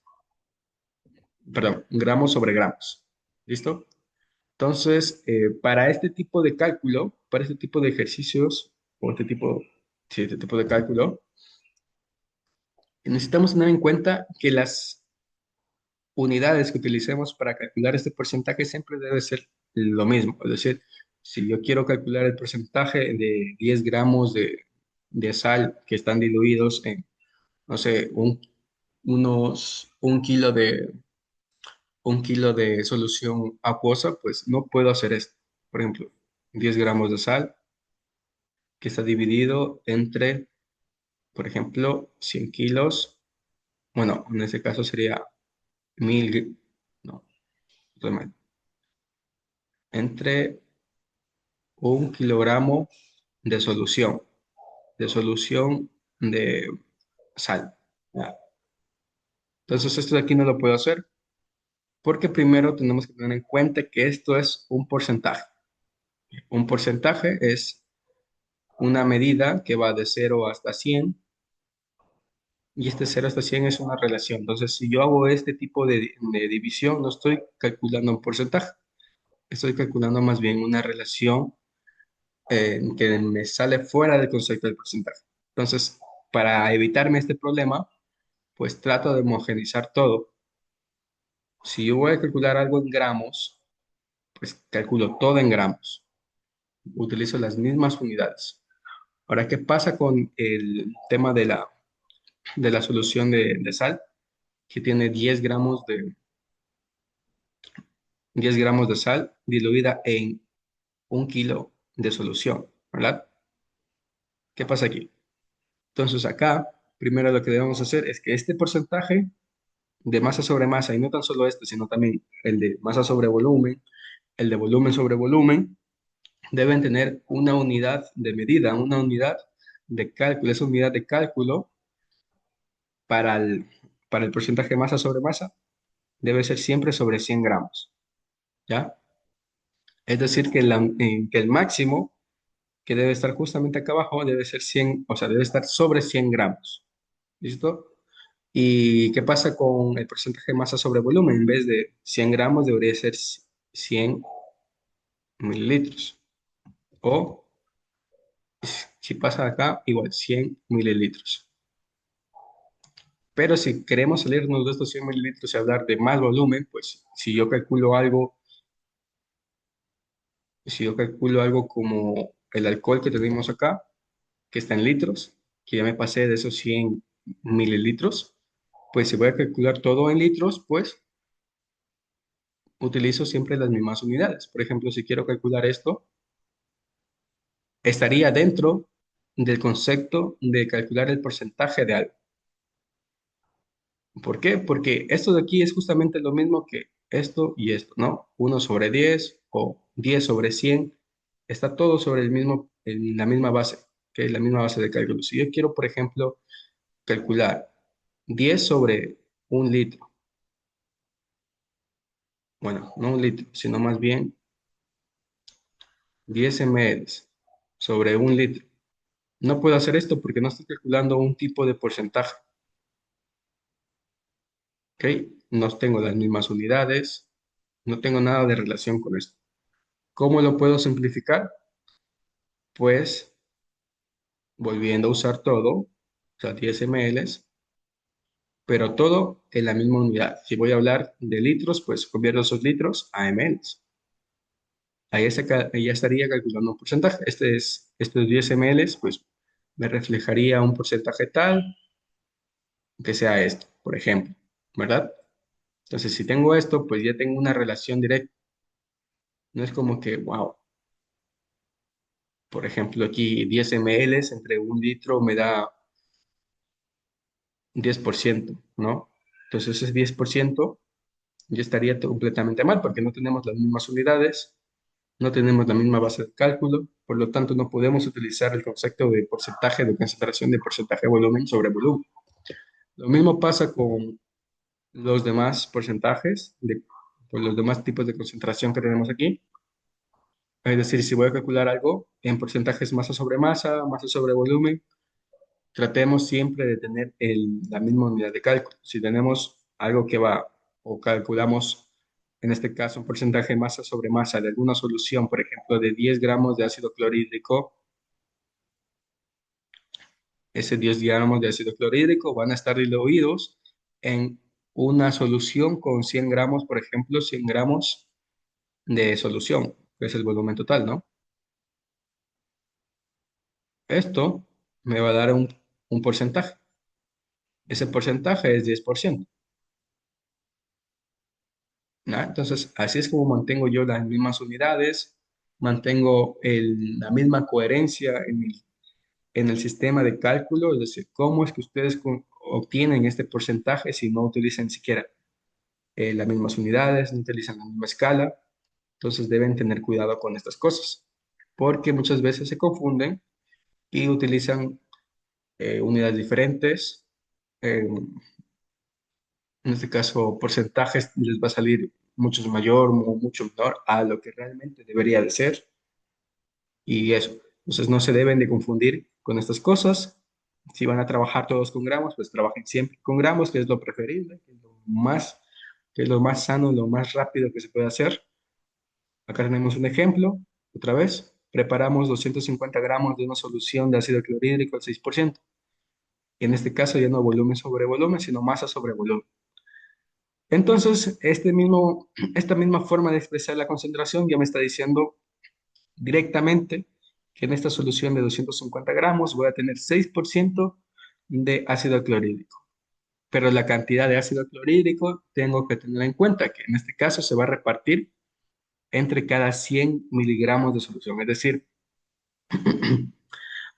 perdón, gramos sobre gramos. ¿Listo? Entonces, para este tipo de cálculo, para este tipo de ejercicios, o sí, este tipo de cálculo, necesitamos tener en cuenta que las unidades que utilicemos para calcular este porcentaje siempre debe ser lo mismo. Es decir, si yo quiero calcular el porcentaje de 10 gramos de sal que están diluidos en, no sé, un kilo de solución acuosa, pues no puedo hacer esto. Por ejemplo, 10 gramos de sal que está dividido entre, por ejemplo, 100 kilos. Bueno, en ese caso sería 1000, no, estoy mal. Entre 1 kilogramo de solución de sal. ¿Ya? Entonces, esto de aquí no lo puedo hacer porque primero tenemos que tener en cuenta que esto es un porcentaje. Un porcentaje es una medida que va de 0 hasta 100 y este 0 hasta 100 es una relación. Entonces, si yo hago este tipo de división, no estoy calculando un porcentaje, estoy calculando más bien una relación que me sale fuera del concepto del porcentaje. Entonces, para evitarme este problema, pues trato de homogeneizar todo. Si yo voy a calcular algo en gramos, pues calculo todo en gramos. Utilizo las mismas unidades. Ahora, ¿qué pasa con el tema de la solución de sal? Que tiene 10 gramos de sal diluida en 1 kilo de solución, ¿verdad? ¿Qué pasa aquí? Entonces acá, primero lo que debemos hacer es que este porcentaje de masa sobre masa, y no tan solo este, sino también el de masa sobre volumen, el de volumen sobre volumen, deben tener una unidad de medida, una unidad de cálculo. Esa unidad de cálculo para el porcentaje de masa sobre masa debe ser siempre sobre 100 gramos, ¿ya? Es decir, que el máximo que debe estar justamente acá abajo debe ser 100, o sea, debe estar sobre 100 gramos. ¿Listo? ¿Y qué pasa con el porcentaje de masa sobre volumen? En vez de 100 gramos debería ser 100 mililitros. O Si pasa acá, igual 100 mililitros. Pero si queremos salirnos de estos 100 mililitros y hablar de más volumen, pues si yo calculo algo como el alcohol que tenemos acá, que está en litros, que ya me pasé de esos 100 mililitros, pues si voy a calcular todo en litros, pues utilizo siempre las mismas unidades. Por ejemplo, si quiero calcular esto, estaría dentro del concepto de calcular el porcentaje de algo. ¿Por qué? Porque esto de aquí es justamente lo mismo que esto y esto, ¿no? 1/10 o 10/100, está todo sobre en la misma base, que es la misma base de cálculo. Si yo quiero, por ejemplo, calcular 10 sobre un litro, bueno, no un litro, sino más bien 10 ml sobre un litro. No puedo hacer esto porque no estoy calculando un tipo de porcentaje, ¿ok? No tengo las mismas unidades, no tengo nada de relación con esto. ¿Cómo lo puedo simplificar? Pues volviendo a usar todo, o sea, 10 ml, pero todo en la misma unidad. Si voy a hablar de litros, pues convierto esos litros a ml. Ahí ya estaría calculando un porcentaje. Estos 10 ml, pues me reflejaría un porcentaje tal que sea esto, por ejemplo, ¿verdad? Entonces, si tengo esto, pues ya tengo una relación directa. No es como que, wow, por ejemplo, aquí 10 ml entre un litro me da 10%, ¿no? Entonces, ese 10% ya estaría completamente mal porque no tenemos las mismas unidades, no tenemos la misma base de cálculo, por lo tanto no podemos utilizar el concepto de porcentaje de concentración de porcentaje de volumen sobre volumen. Lo mismo pasa con los demás porcentajes, pues los demás tipos de concentración que tenemos aquí. Es decir, si voy a calcular algo en porcentajes masa sobre volumen, tratemos siempre de tener la misma unidad de cálculo. Si tenemos algo que va o calculamos, en este caso, un porcentaje masa sobre masa de alguna solución, por ejemplo, de 10 gramos de ácido clorhídrico, ese 10 gramos de ácido clorhídrico van a estar diluidos en una solución con 100 gramos, por ejemplo, 100 gramos de solución, que es el volumen total, ¿no? Esto me va a dar un porcentaje. Ese porcentaje es 10%. ¿No? Entonces, así es como mantengo yo las mismas unidades, mantengo la misma coherencia en el sistema de cálculo, es decir, cómo es que ustedes obtienen este porcentaje si no utilizan siquiera las mismas unidades, no utilizan la misma escala. Entonces, deben tener cuidado con estas cosas, porque muchas veces se confunden y utilizan unidades diferentes. En este caso, porcentajes les va a salir mucho mayor o mucho menor a lo que realmente debería de ser. Y eso. Entonces no se deben de confundir con estas cosas. Si van a trabajar todos con gramos, pues trabajen siempre con gramos, que es lo preferible, que es lo más sano, lo más rápido que se puede hacer. Acá tenemos un ejemplo, otra vez. Preparamos 250 gramos de una solución de ácido clorhídrico al 6%. Y en este caso ya no volumen sobre volumen, sino masa sobre volumen. Entonces, esta misma forma de expresar la concentración ya me está diciendo directamente que en esta solución de 250 gramos voy a tener 6% de ácido clorhídrico. Pero la cantidad de ácido clorhídrico tengo que tener en cuenta que en este caso se va a repartir entre cada 100 miligramos de solución. Es decir,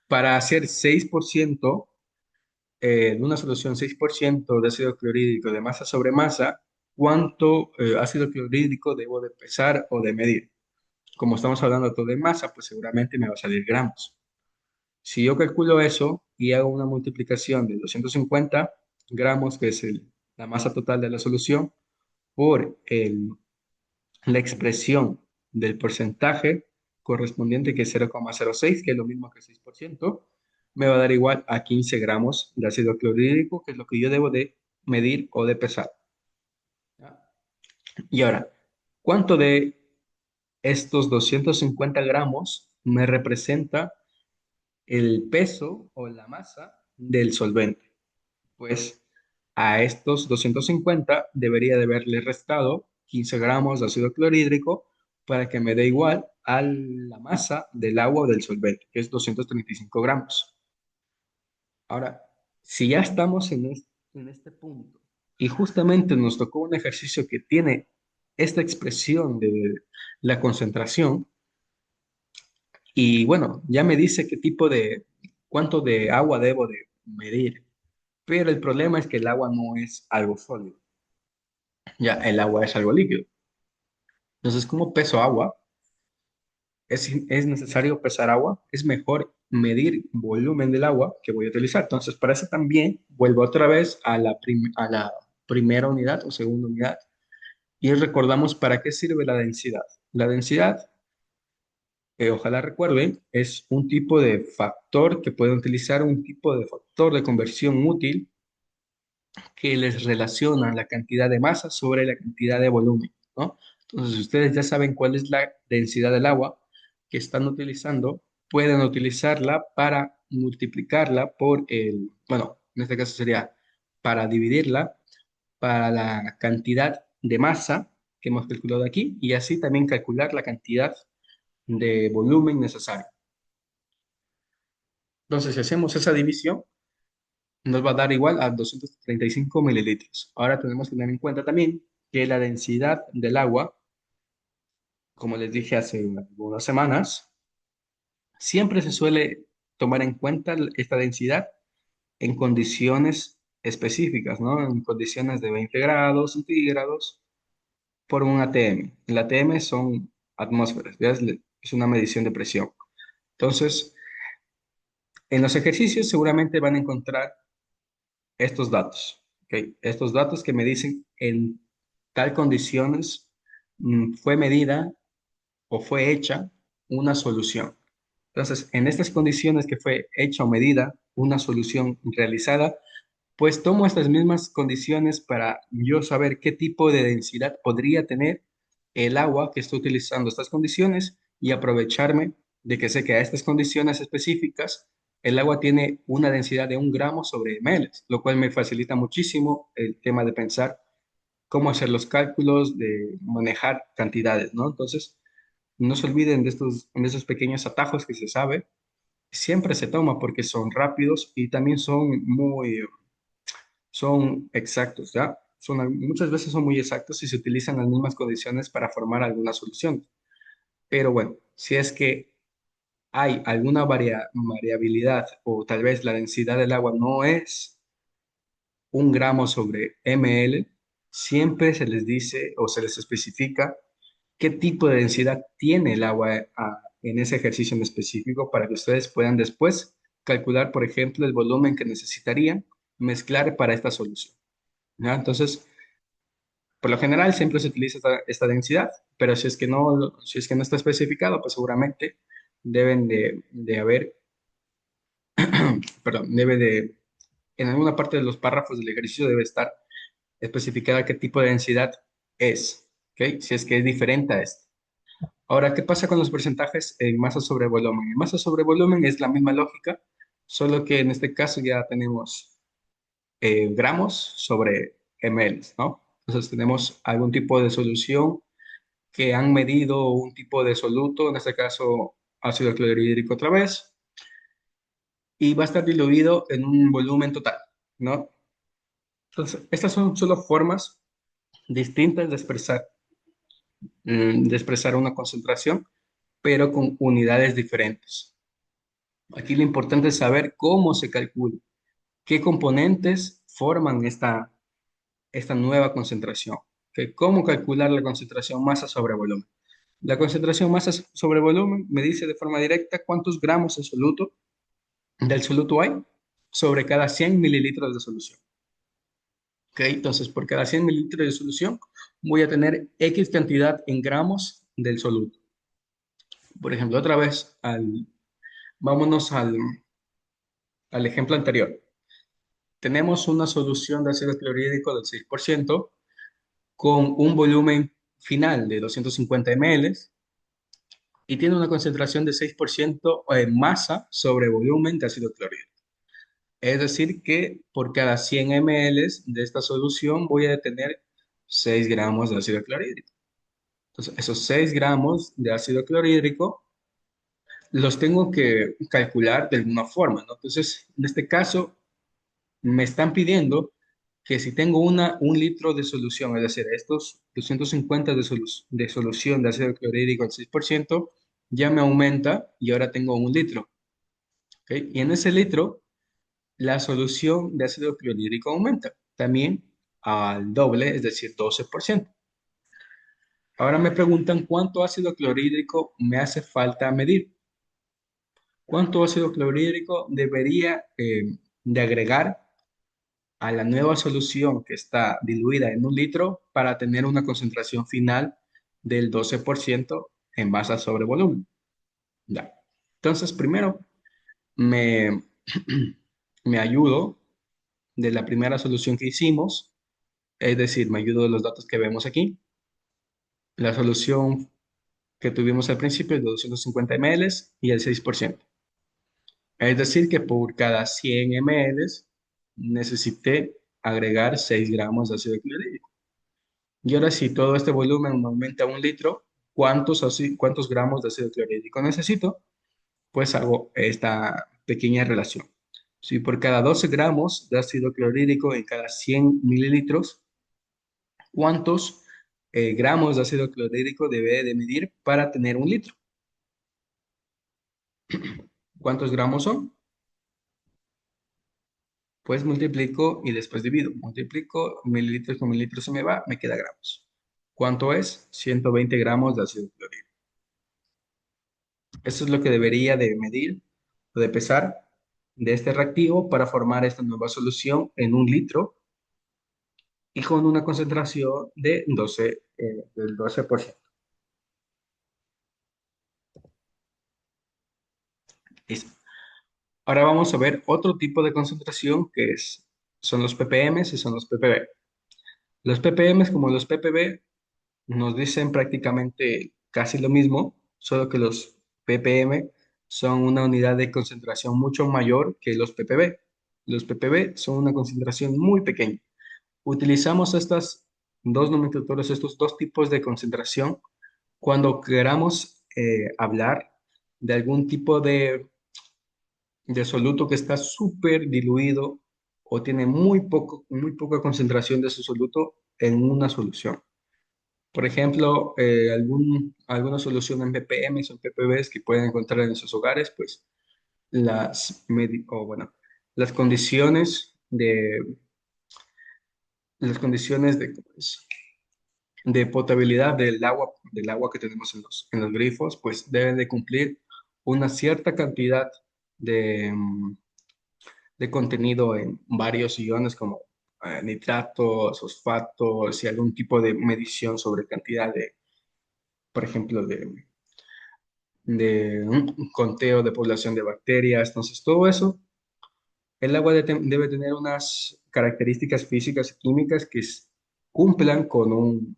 para hacer 6% de una solución, 6% de ácido clorhídrico de masa sobre masa, ¿cuánto ácido clorhídrico debo de pesar o de medir? Como estamos hablando todo de masa, pues seguramente me va a salir gramos. Si yo calculo eso y hago una multiplicación de 250 gramos, que es la masa total de la solución, por la expresión del porcentaje correspondiente, que es 0,06, que es lo mismo que 6%, me va a dar igual a 15 gramos de ácido clorhídrico, que es lo que yo debo de medir o de pesar. ¿Ya? Y ahora, ¿cuánto de estos 250 gramos me representa el peso o la masa del solvente. Pues a estos 250 debería de haberle restado 15 gramos de ácido clorhídrico para que me dé igual a la masa del agua o del solvente, que es 235 gramos. Ahora, si ya estamos en este punto y justamente nos tocó un ejercicio que tiene esta expresión de la concentración, y bueno, ya me dice cuánto de agua debo de medir, pero el problema es que el agua no es algo sólido, ya el agua es algo líquido. Entonces, ¿cómo peso agua? Es necesario pesar agua, es mejor medir volumen del agua que voy a utilizar. Entonces, para eso también vuelvo otra vez a la primera unidad o segunda unidad y recordamos para qué sirve la densidad. La densidad, ojalá recuerden, es un tipo de factor que pueden utilizar, un tipo de factor de conversión útil que les relaciona la cantidad de masa sobre la cantidad de volumen, ¿no? Entonces, ustedes ya saben cuál es la densidad del agua que están utilizando, pueden utilizarla para multiplicarla por bueno, en este caso sería para dividirla para la cantidad de masa que hemos calculado aquí y así también calcular la cantidad de volumen necesario. Entonces, si hacemos esa división, nos va a dar igual a 235 mililitros. Ahora tenemos que tener en cuenta también que la densidad del agua, como les dije hace unas semanas, siempre se suele tomar en cuenta esta densidad en condiciones específicas, ¿no? En condiciones de 20 grados centígrados por un ATM. El ATM son atmósferas, ¿ya? Es una medición de presión. Entonces, en los ejercicios seguramente van a encontrar estos datos, ¿ok? Estos datos que me dicen en tal condiciones fue medida o fue hecha una solución. Entonces, en estas condiciones que fue hecha o medida una solución realizada, pues tomo estas mismas condiciones para yo saber qué tipo de densidad podría tener el agua que estoy utilizando estas condiciones y aprovecharme de que sé que a estas condiciones específicas el agua tiene una densidad de 1 gramo sobre ml, lo cual me facilita muchísimo el tema de pensar cómo hacer los cálculos, de manejar cantidades, ¿no? Entonces, no se olviden de estos pequeños atajos que se sabe, siempre se toma porque son rápidos y también son exactos, ¿ya? Muchas veces son muy exactos y se utilizan las mismas condiciones para formar alguna solución. Pero bueno, si es que hay alguna variabilidad o tal vez la densidad del agua no es 1 gramo sobre ml, siempre se les dice o se les especifica qué tipo de densidad tiene el agua en ese ejercicio en específico para que ustedes puedan después calcular, por ejemplo, el volumen que necesitarían mezclar para esta solución, ¿ya? Entonces, por lo general siempre se utiliza esta densidad, pero si es que no está especificado, pues seguramente deben de haber, perdón, en alguna parte de los párrafos del ejercicio debe estar especificada qué tipo de densidad es, ¿ok? Si es que es diferente a esto. Ahora, ¿qué pasa con los porcentajes en masa sobre volumen? En masa sobre volumen es la misma lógica, solo que en este caso ya tenemos gramos sobre ml, ¿no? Entonces tenemos algún tipo de solución que han medido un tipo de soluto, en este caso ácido clorhídrico otra vez, y va a estar diluido en un volumen total, ¿no? Entonces, estas son solo formas distintas de expresar una concentración, pero con unidades diferentes. Aquí lo importante es saber cómo se calcula, qué componentes forman esta nueva concentración. ¿Ok? ¿Cómo calcular la concentración masa sobre volumen? La concentración masa sobre volumen me dice de forma directa cuántos gramos del soluto hay sobre cada 100 mililitros de solución. ¿Ok? Entonces, por cada 100 mililitros de solución voy a tener X cantidad en gramos del soluto. Por ejemplo, otra vez, vámonos al ejemplo anterior. Tenemos una solución de ácido clorhídrico del 6% con un volumen final de 250 ml y tiene una concentración de 6% en masa sobre volumen de ácido clorhídrico. Es decir, que por cada 100 ml de esta solución voy a tener 6 gramos de ácido clorhídrico. Entonces, esos 6 gramos de ácido clorhídrico los tengo que calcular de alguna forma, ¿no? Entonces, en este caso, me están pidiendo que si tengo un litro de solución, es decir, estos 250 de solución de ácido clorhídrico al 6%, ya me aumenta y ahora tengo un litro. ¿Ok? Y en ese litro, la solución de ácido clorhídrico aumenta también al doble, es decir, 12%. Ahora me preguntan cuánto ácido clorhídrico me hace falta medir. ¿Cuánto ácido clorhídrico debería de agregar a la nueva solución que está diluida en un litro para tener una concentración final del 12% en masa sobre volumen? Ya. Entonces, primero me, me ayudo de la primera solución que hicimos, es decir, me ayudo de los datos que vemos aquí. La solución que tuvimos al principio es de 250 ml y el 6%. Es decir, que por cada 100 ml necesité agregar 6 gramos de ácido clorhídrico. Y ahora si todo este volumen aumenta a un litro, ¿cuántos gramos de ácido clorhídrico necesito? Pues hago esta pequeña relación. Si por cada 12 gramos de ácido clorhídrico en cada 100 mililitros, ¿cuántos gramos de ácido clorhídrico debe de medir para tener un litro? ¿Cuántos gramos son? Pues multiplico y después divido. Multiplico mililitros con mililitros, se me va, me queda gramos. ¿Cuánto es? 120 gramos de ácido clorhídrico. Eso es lo que debería de medir o de pesar de este reactivo para formar esta nueva solución en un litro y con una concentración de del 12%. Listo. Ahora vamos a ver otro tipo de concentración que son los ppm y son los ppb. Los ppm como los ppb nos dicen prácticamente casi lo mismo, solo que los ppm son una unidad de concentración mucho mayor que los ppb. Los ppb son una concentración muy pequeña. Utilizamos estas dos nomenclaturas, estos dos tipos de concentración cuando queramos hablar de algún tipo de soluto que está súper diluido o tiene muy poca concentración de su soluto en una solución. Por ejemplo, alguna solución en ppm o ppbs que pueden encontrar en sus hogares, pues bueno, las condiciones de potabilidad del agua que tenemos en los grifos, pues deben de cumplir una cierta cantidad de, de contenido en varios iones como nitratos, fosfatos y algún tipo de medición sobre cantidad por ejemplo, de un conteo de población de bacterias. Entonces, todo eso, el agua debe tener unas características físicas y químicas que cumplan con un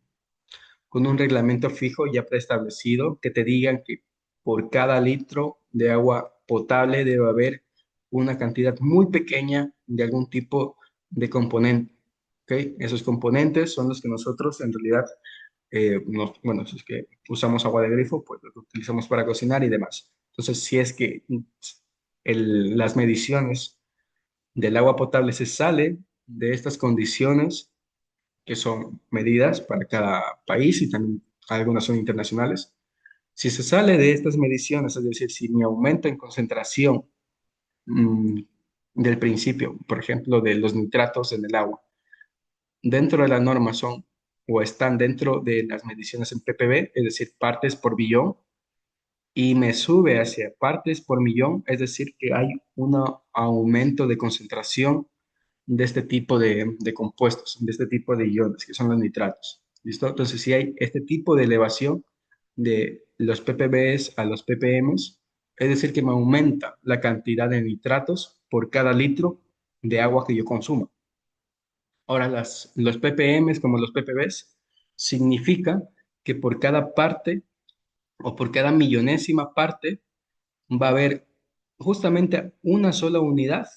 reglamento fijo ya preestablecido que te digan que por cada litro de agua potable debe haber una cantidad muy pequeña de algún tipo de componente. ¿Ok? Esos componentes son los que nosotros en realidad, bueno, si es que usamos agua de grifo, pues lo utilizamos para cocinar y demás. Entonces, si es que las mediciones del agua potable se sale de estas condiciones que son medidas para cada país y también algunas son internacionales. Si se sale de estas mediciones, es decir, si me aumenta en concentración mm, del principio, por ejemplo, de los nitratos en el agua, dentro de la norma son o están dentro de las mediciones en ppb, es decir, partes por billón, y me sube hacia partes por millón, es decir, que hay un aumento de concentración de este tipo de compuestos, de este tipo de iones, que son los nitratos. ¿Listo? Entonces, si hay este tipo de elevación de los ppbs a los ppms, es decir, que me aumenta la cantidad de nitratos por cada litro de agua que yo consumo. Ahora, los ppms como los ppbs significa que por cada parte o por cada millonésima parte va a haber justamente una sola unidad,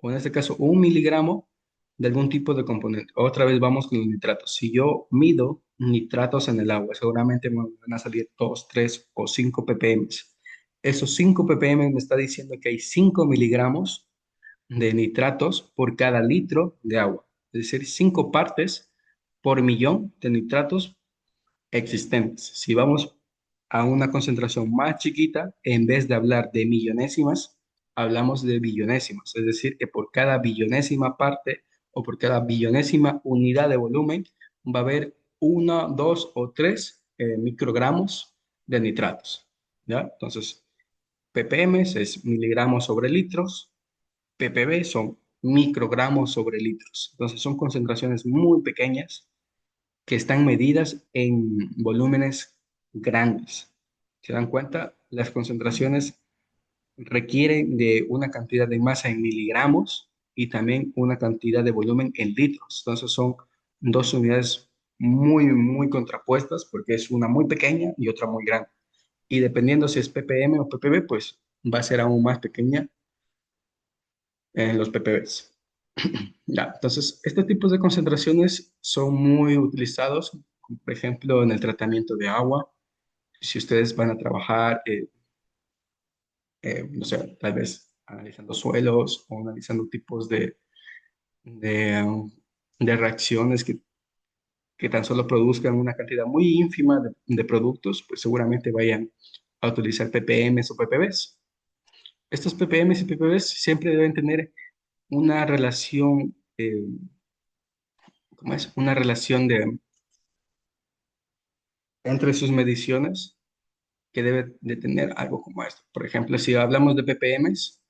o en este caso 1 miligramo de algún tipo de componente. Otra vez vamos con los nitratos. Si yo mido nitratos en el agua, seguramente me van a salir 2, 3 o 5 ppm. Esos 5 ppm me está diciendo que hay 5 miligramos de nitratos por cada litro de agua. Es decir, 5 partes por millón de nitratos existentes. Si vamos a una concentración más chiquita, en vez de hablar de millonésimas, hablamos de billonésimas. Es decir, que por cada billonésima parte o por cada billonésima unidad de volumen va a haber 1, 2 o 3 microgramos de nitratos. ¿Ya? Entonces, ppm es miligramos sobre litros, ppb son microgramos sobre litros. Entonces, son concentraciones muy pequeñas que están medidas en volúmenes grandes. ¿Se dan cuenta? Las concentraciones requieren de una cantidad de masa en miligramos y también una cantidad de volumen en litros. Entonces son dos unidades muy, muy contrapuestas porque es una muy pequeña y otra muy grande. Y dependiendo si es ppm o ppb, pues va a ser aún más pequeña en los ppbs. Ya, entonces, estos tipos de concentraciones son muy utilizados, por ejemplo, en el tratamiento de agua. Si ustedes van a trabajar, no sé, tal vez analizando suelos o analizando tipos de reacciones que tan solo produzcan una cantidad muy ínfima de productos, pues seguramente vayan a utilizar ppms o ppbs. Estos ppms y ppbs siempre deben tener una relación, ¿cómo es? Una relación entre sus mediciones que debe de tener algo como esto. Por ejemplo, si hablamos de ppms,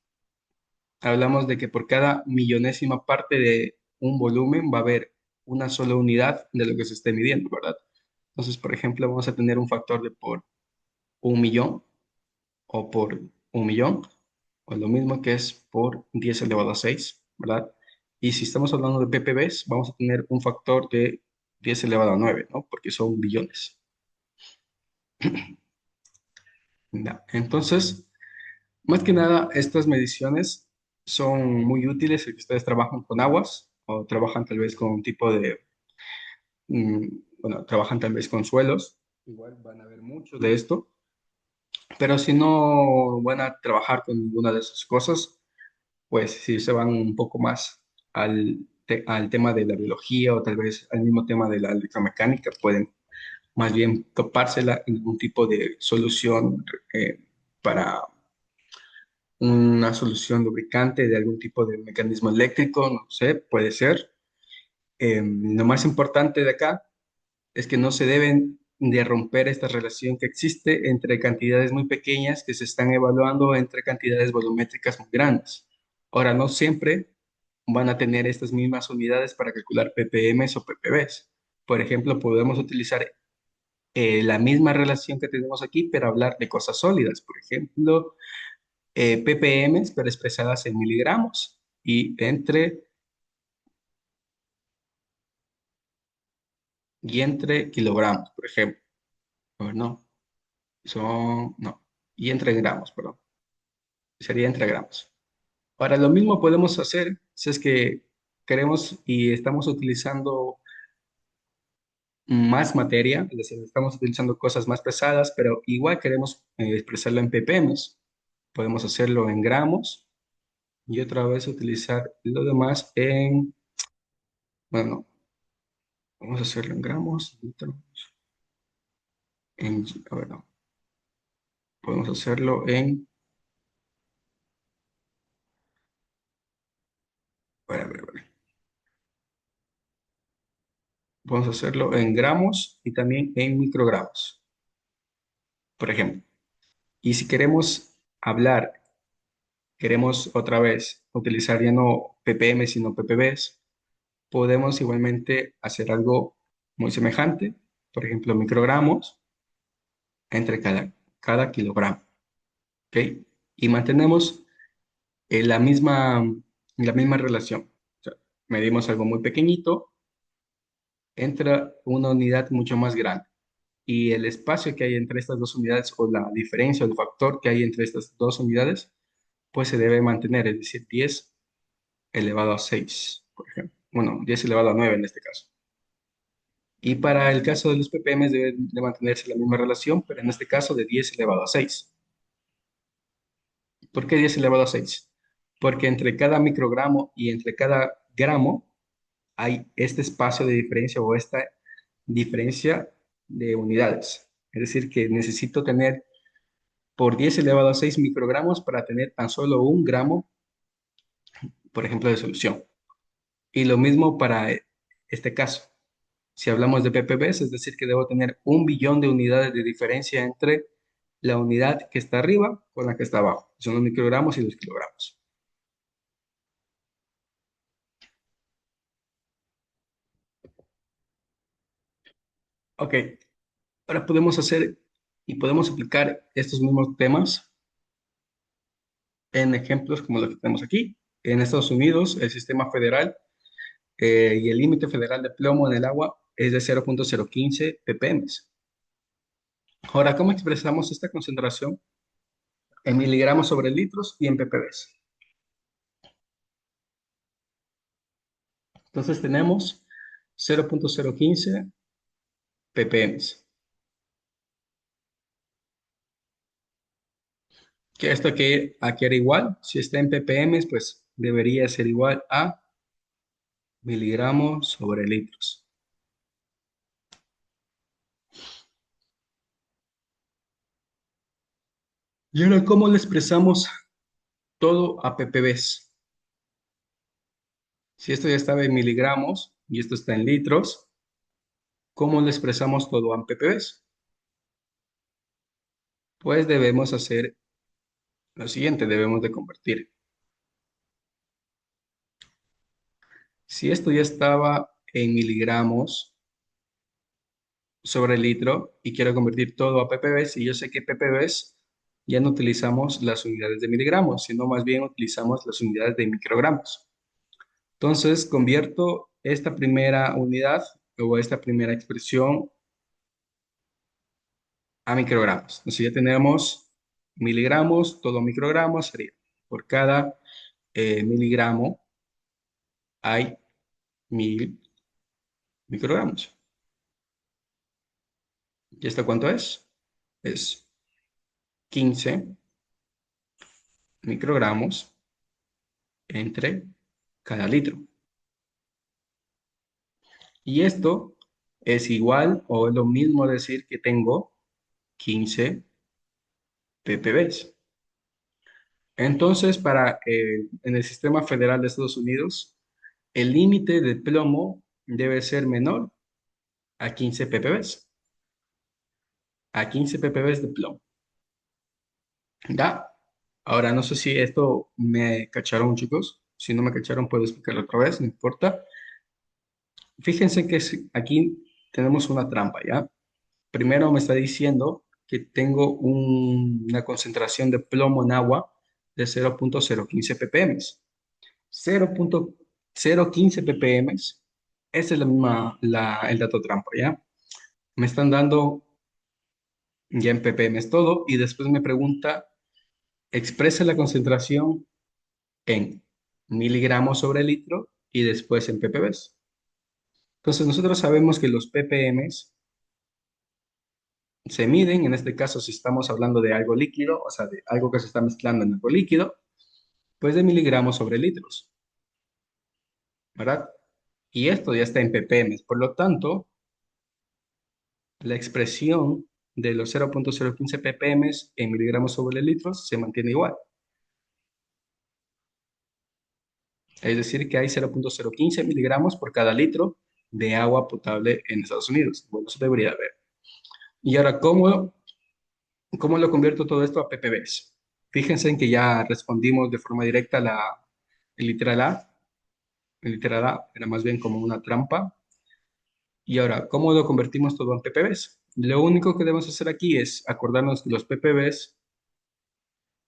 hablamos de que por cada millonésima parte de un volumen va a haber una sola unidad de lo que se esté midiendo, ¿verdad? Entonces, por ejemplo, vamos a tener un factor de por 1 millón o por 1 millón, o lo mismo que es por 10 elevado a 6, ¿verdad? Y si estamos hablando de ppbs, vamos a tener un factor de 10 elevado a 9, ¿no? Porque son billones. Ya. Entonces, más que nada, estas mediciones son muy útiles si ustedes trabajan con aguas o trabajan tal vez con un tipo de, mm, bueno, trabajan tal vez con suelos. Igual van a ver mucho de esto, pero si no van a trabajar con ninguna de esas cosas, pues si se van un poco más al tema de la biología o tal vez al mismo tema de la electromecánica, pueden más bien topársela en algún tipo de solución para una solución lubricante de algún tipo de mecanismo eléctrico, no sé, puede ser. Lo más importante de acá es que no se deben de romper esta relación que existe entre cantidades muy pequeñas que se están evaluando entre cantidades volumétricas muy grandes. Ahora, no siempre van a tener estas mismas unidades para calcular ppms o ppbs. Por ejemplo, podemos utilizar la misma relación que tenemos aquí, pero hablar de cosas sólidas. Por ejemplo, ppm, pero expresadas en miligramos y entre kilogramos, por ejemplo. A ver, no, no, y entre gramos, perdón. Sería entre gramos. Ahora, lo mismo podemos hacer si es que queremos y estamos utilizando más materia, es decir, estamos utilizando cosas más pesadas, pero igual queremos expresarlo en ppm. Podemos hacerlo en gramos y otra vez utilizar lo demás bueno, no, vamos a hacerlo en gramos, a ver, no, podemos hacerlo a ver, podemos hacerlo en gramos y también en microgramos, por ejemplo. Y si queremos hablar, queremos otra vez utilizar ya no ppm, sino ppbs, podemos igualmente hacer algo muy semejante, por ejemplo, microgramos entre cada kilogramo, ¿ok? Y mantenemos la misma relación. O sea, medimos algo muy pequeñito, entra una unidad mucho más grande. y el espacio que hay entre estas dos unidades o la diferencia o el factor que hay entre estas dos unidades, pues se debe mantener, es decir, 10 elevado a 6, por ejemplo. Bueno, 10 elevado a 9 en este caso. Y para el caso de los ppm debe de mantenerse la misma relación, pero en este caso de 10 elevado a 6. ¿Por qué 10 elevado a 6? Porque entre cada microgramo y entre cada gramo hay este espacio de diferencia o esta diferencia de unidades. Es decir, que necesito tener por 10 elevado a 6 microgramos para tener tan solo un gramo, por ejemplo, de solución. Y lo mismo para este caso. Si hablamos de ppbs, es decir, que debo tener 1 billón de unidades de diferencia entre la unidad que está arriba con la que está abajo. Son los microgramos y los kilogramos. Ok, ahora podemos hacer y podemos aplicar estos mismos temas en ejemplos como los que tenemos aquí. En Estados Unidos, el sistema federal y el límite federal de plomo en el agua es de 0.015 ppm. Ahora, ¿cómo expresamos esta concentración en miligramos sobre litros y en ppb? Entonces tenemos 0.015 ppm. Que esto que aquí era igual, si está en ppm, pues debería ser igual a miligramos sobre litros. Y ahora, ¿cómo le expresamos todo a ppb? Si esto ya estaba en miligramos y esto está en litros, ¿cómo le expresamos todo a ppb? Pues debemos hacer lo siguiente, debemos de convertir. Si esto ya estaba en miligramos sobre litro y quiero convertir todo a ppb, y yo sé que ppb ya no utilizamos las unidades de miligramos, sino más bien utilizamos las unidades de microgramos. Entonces, convierto esta primera unidad o esta primera expresión a microgramos. Entonces ya tenemos miligramos, todo microgramos sería por cada miligramo hay 1000 microgramos. ¿Y esto cuánto es? Es 15 microgramos entre cada litro. Y esto es igual o es lo mismo decir que tengo 15 ppb. Entonces, en el sistema federal de Estados Unidos, el límite de plomo debe ser menor a 15 ppb. A 15 ppb de plomo. ¿Ya? Ahora, no sé si esto me cacharon, chicos. Si no me cacharon, puedo explicarlo otra vez, no importa. Fíjense que aquí tenemos una trampa, ¿ya? Primero me está diciendo que tengo una concentración de plomo en agua de 0.015 ppm. 0.015 ppm, esa es la misma, el dato trampa, ¿ya? Me están dando ya en ppm todo y después me pregunta, expresa la concentración en miligramos sobre litro y después en ppb. Entonces nosotros sabemos que los ppm se miden, en este caso si estamos hablando de algo líquido, o sea, de algo que se está mezclando en algo líquido, pues de miligramos sobre litros, ¿verdad? Y esto ya está en ppm, por lo tanto, la expresión de los 0.015 ppm en miligramos sobre litros se mantiene igual. Es decir, que hay 0.015 miligramos por cada litro de agua potable en Estados Unidos. Bueno, eso debería haber. Y ahora, ¿cómo lo convierto todo esto a ppb? Fíjense en que ya respondimos de forma directa el literal A. El literal A era más bien como una trampa. Y ahora, ¿cómo lo convertimos todo en ppb? Lo único que debemos hacer aquí es acordarnos que los ppb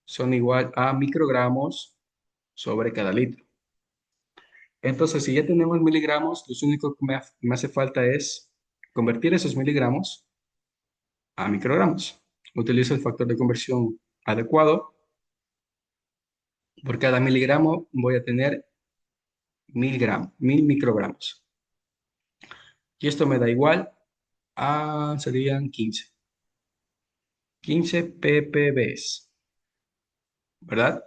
son igual a microgramos sobre cada litro. Entonces, si ya tenemos miligramos, lo único que me hace falta es convertir esos miligramos a microgramos. Utilizo el factor de conversión adecuado. Por cada miligramo voy a tener 1000 gramos, 1000 microgramos. Y esto me da igual serían 15 ppbs, ¿verdad?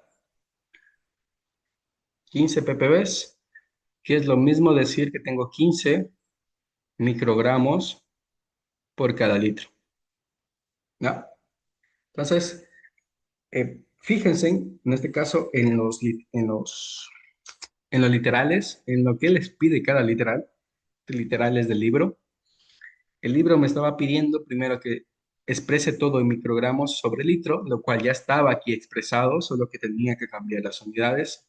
15 ppbs, que es lo mismo decir que tengo 15 microgramos por cada litro, ¿no? Entonces, fíjense en este caso en los literales, en lo que les pide cada literal, literales del libro. El libro me estaba pidiendo primero que exprese todo en microgramos sobre litro, lo cual ya estaba aquí expresado, solo que tenía que cambiar las unidades,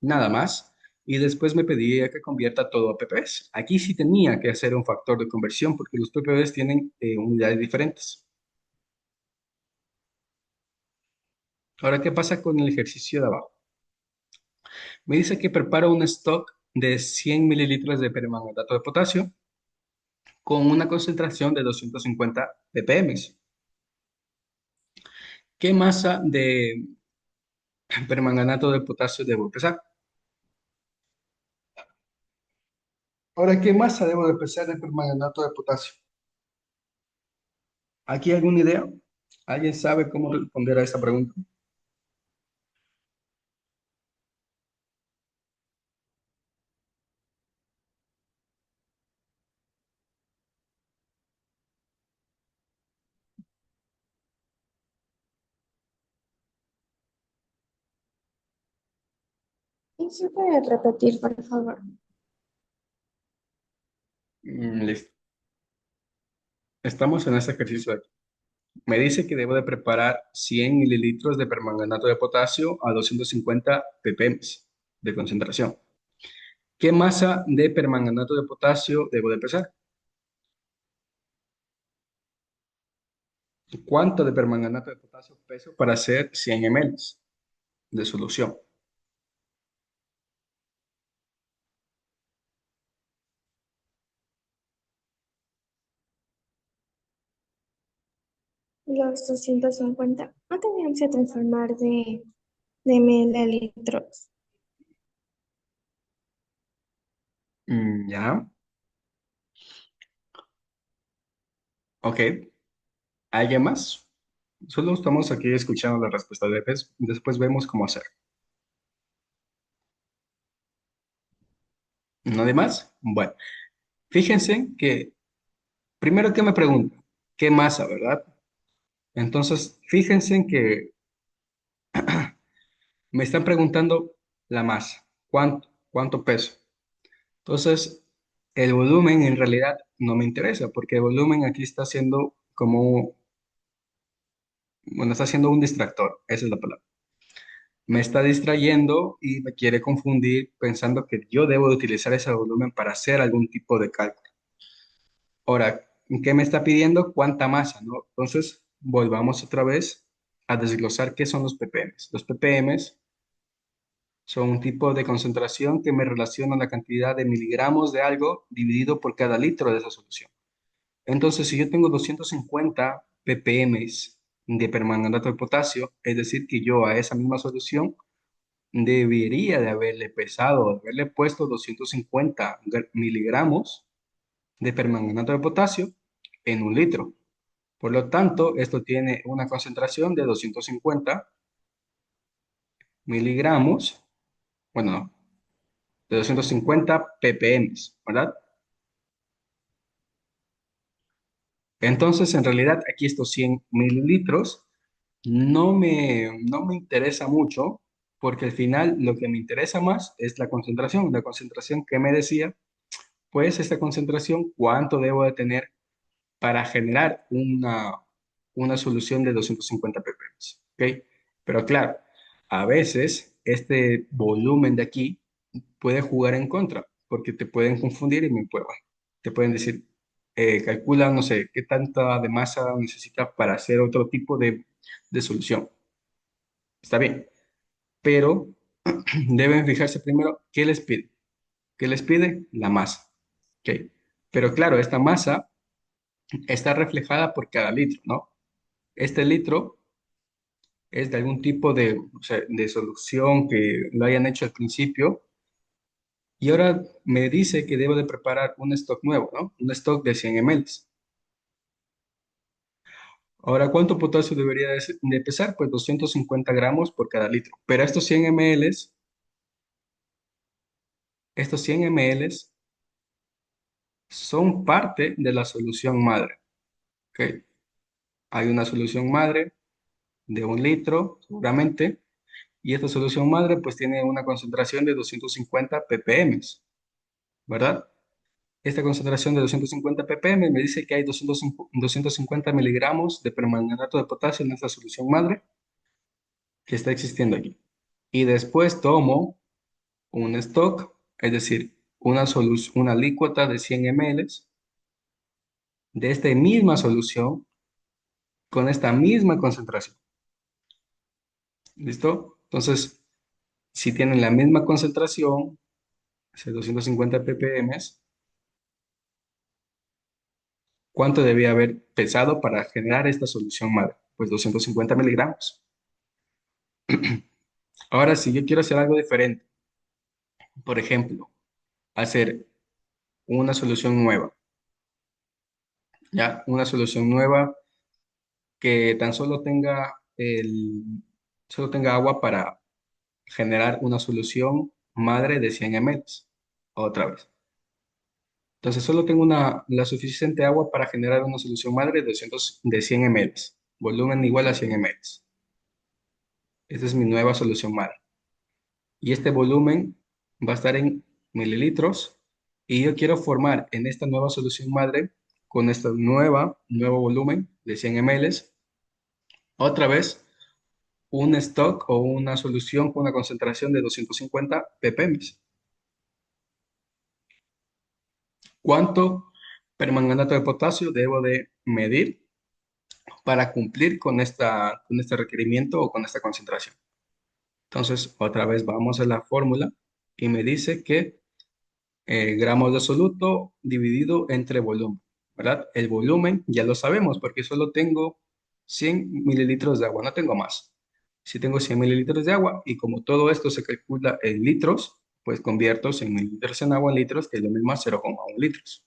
nada más. Y después me pedía que convierta todo a ppbs. Aquí sí tenía que hacer un factor de conversión porque los ppbs tienen unidades diferentes. Ahora, ¿qué pasa con el ejercicio de abajo? Me dice que prepara un stock de 100 mililitros de permanganato de potasio con una concentración de 250 ppm. ¿Qué masa de permanganato de potasio debo pesar? Ahora, ¿qué masa debo de pesar de permanganato de potasio? ¿Aquí hay alguna idea? ¿Alguien sabe cómo responder a esta pregunta? ¿Y se puede repetir, por favor? Listo. Estamos en este ejercicio de aquí. Me dice que debo de preparar 100 mililitros de permanganato de potasio a 250 ppm de concentración. ¿Qué masa de permanganato de potasio debo de pesar? ¿Cuánto de permanganato de potasio peso para hacer 100 ml de solución? Los 250 no tenían que transformar de mililitros. Ya, ok. ¿Alguien más? Solo estamos aquí escuchando la respuesta de después vemos cómo hacer. ¿No de más? Bueno, fíjense que primero que me pregunta, ¿qué masa, verdad? Entonces, fíjense en que me están preguntando la masa, cuánto peso. Entonces, el volumen en realidad no me interesa, porque el volumen aquí está haciendo como, bueno, está haciendo un distractor, esa es la palabra. Me está distrayendo y me quiere confundir pensando que yo debo de utilizar ese volumen para hacer algún tipo de cálculo. Ahora, ¿qué me está pidiendo? ¿Cuánta masa, no? Entonces, volvamos otra vez a desglosar qué son los ppm. Los ppm son un tipo de concentración que me relaciona la cantidad de miligramos de algo dividido por cada litro de esa solución. Entonces, si yo tengo 250 ppm de permanganato de potasio, es decir, que yo a esa misma solución debería de haberle pesado, de haberle puesto 250 miligramos de permanganato de potasio en un litro. Por lo tanto, esto tiene una concentración de 250 miligramos, bueno, no, de 250 ppm, ¿verdad? Entonces, en realidad, aquí estos 100 mililitros no me interesa mucho porque al final lo que me interesa más es la concentración que me decía, pues esta concentración, ¿cuánto debo de tener para generar una solución de 250 ppm? ¿Ok? Pero claro, a veces este volumen de aquí puede jugar en contra, porque te pueden confundir y te pueden decir, calcula, no sé, qué tanta de masa necesita para hacer otro tipo de solución. Está bien, pero deben fijarse primero qué les pide. ¿Qué les pide? La masa. ¿Ok? Pero claro, esta masa está reflejada por cada litro, ¿no? Este litro es de algún tipo de, o sea, de solución que lo hayan hecho al principio y ahora me dice que debo de preparar un stock nuevo, ¿no? Un stock de 100 ml. Ahora, ¿cuánto potasio debería de pesar? Pues 250 gramos por cada litro. Pero estos 100 ml son parte de la solución madre, ¿ok? Hay una solución madre de 1 litro, seguramente, y esta solución madre pues tiene una concentración de 250 ppm, ¿verdad? Esta concentración de 250 ppm me dice que hay 250 miligramos de permanganato de potasio en esta solución madre que está existiendo aquí. Y después tomo un stock, es decir, una alícuota de 100 ml de esta misma solución con esta misma concentración. ¿Listo? Entonces, si tienen la misma concentración, ese 250 ppm, ¿cuánto debía haber pesado para generar esta solución madre? Pues 250 miligramos. Ahora, si yo quiero hacer algo diferente, por ejemplo, hacer una solución nueva, ¿ya? Una solución nueva que tan solo tenga agua para generar una solución madre de 100 ml. Otra vez. Entonces solo tengo la suficiente agua para generar una solución madre de 100 ml. Volumen igual a 100 ml. Esta es mi nueva solución madre. Y este volumen va a estar en mililitros. Y yo quiero formar en esta nueva solución madre, con este nuevo volumen de 100 ml, otra vez un stock o una solución con una concentración de 250 ppm. ¿Cuánto permanganato de potasio debo de medir para cumplir con este requerimiento o con esta concentración? Entonces, otra vez vamos a la fórmula y me dice que gramos de soluto dividido entre volumen, ¿verdad? El volumen ya lo sabemos porque solo tengo 100 mililitros de agua, no tengo más. Si tengo 100 mililitros de agua y como todo esto se calcula en litros, pues convierto 100 mililitros en agua en litros, que es lo mismo a 0,1 litros.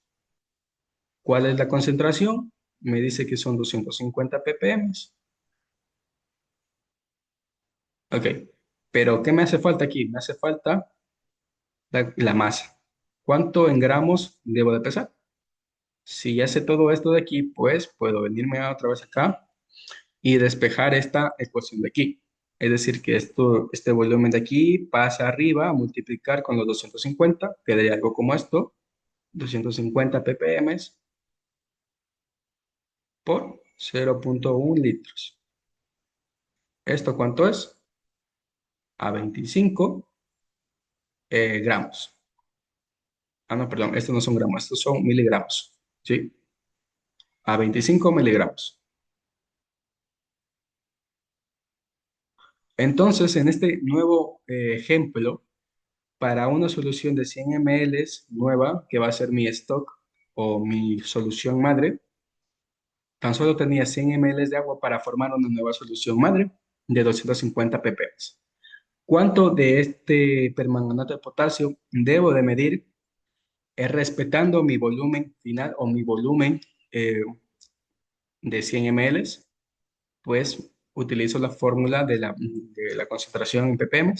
¿Cuál es la concentración? Me dice que son 250 ppm. Ok, pero ¿qué me hace falta aquí? Me hace falta la masa. ¿Cuánto en gramos debo de pesar? Si ya sé todo esto de aquí, pues puedo venirme otra vez acá y despejar esta ecuación de aquí. Es decir, que este volumen de aquí pasa arriba a multiplicar con los 250, quedaría algo como esto, 250 ppm por 0,1 litros. ¿Esto cuánto es? A 25 gramos. Ah, no, perdón, estos no son gramos, estos son miligramos. ¿Sí? A 25 miligramos. Entonces, en este nuevo ejemplo, para una solución de 100 ml nueva, que va a ser mi stock o mi solución madre, tan solo tenía 100 ml de agua para formar una nueva solución madre de 250 ppm. ¿Cuánto de este permanganato de potasio debo de medir respetando mi volumen final o mi volumen eh, de 100 ml? Pues utilizo la fórmula de la concentración en ppm.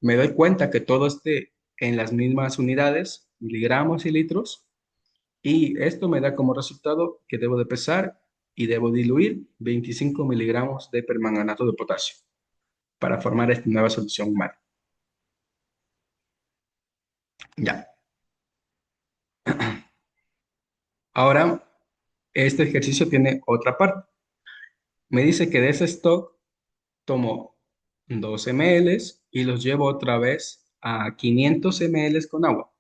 Me doy cuenta que todo esté en las mismas unidades, miligramos y litros, y esto me da como resultado que debo de pesar y debo diluir 25 miligramos de permanganato de potasio para formar esta nueva solución MAR. Ya. Ahora, este ejercicio tiene otra parte. Me dice que de ese stock tomo 2 ml y los llevo otra vez a 500 ml con agua.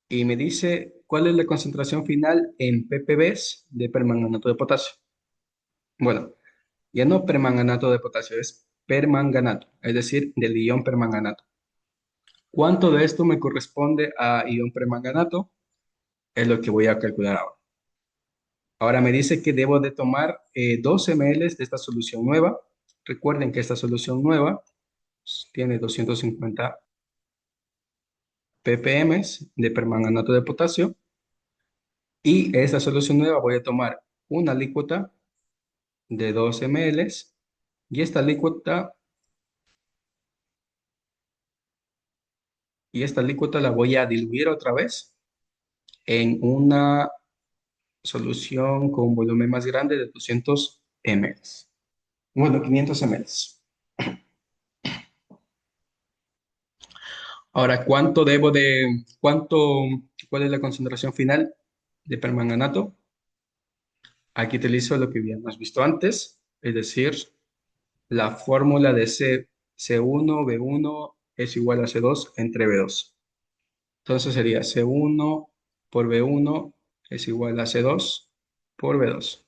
Y me dice cuál es la concentración final en ppb de permanganato de potasio. Bueno, ya no permanganato de potasio, es permanganato, es decir, del ion permanganato. ¿Cuánto de esto me corresponde a ion permanganato? Es lo que voy a calcular ahora. Ahora me dice que debo de tomar 12 ml de esta solución nueva. Recuerden que esta solución nueva tiene 250 ppm de permanganato de potasio. Y esta solución nueva voy a tomar una alícuota de 12 ml. Y esta alícuota la voy a diluir otra vez en una solución con un volumen más grande de 200 ml. Bueno, 500 ml. Ahora, cuál es la concentración final de permanganato? Aquí utilizo lo que habíamos visto antes, es decir, la fórmula de C1, B1 es igual a C2 entre B2. Entonces sería C1 por B1 es igual a C2 por B2.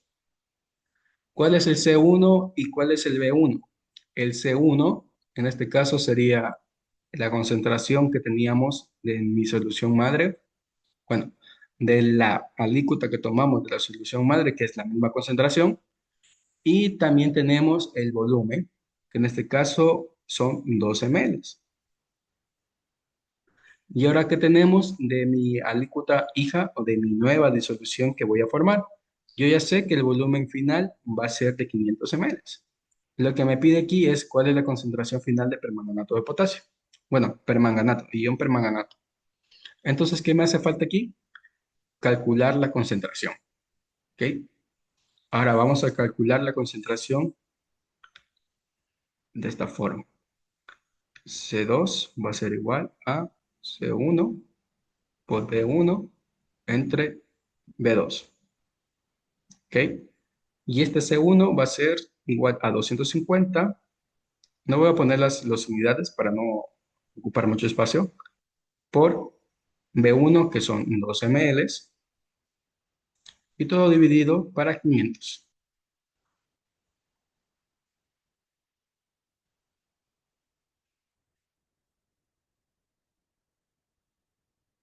¿Cuál es el C1 y cuál es el B1? El C1, en este caso, sería la concentración que teníamos de mi solución madre, bueno, de la alícuota que tomamos de la solución madre, que es la misma concentración, y también tenemos el volumen, que en este caso son 12 ml. Y ahora que tenemos de mi alícuota hija o de mi nueva disolución que voy a formar, yo ya sé que el volumen final va a ser de 500 ml. Lo que me pide aquí es cuál es la concentración final de permanganato de potasio. Bueno, permanganato, ion permanganato. Entonces, ¿qué me hace falta aquí? Calcular la concentración. ¿Ok? Ahora vamos a calcular la concentración de esta forma. C2 va a ser igual a C1 por B1 entre B2. ¿Ok? Y este C1 va a ser igual a 250. No voy a poner las unidades para no ocupar mucho espacio. Por B1, que son 12 ml, y todo dividido para 500.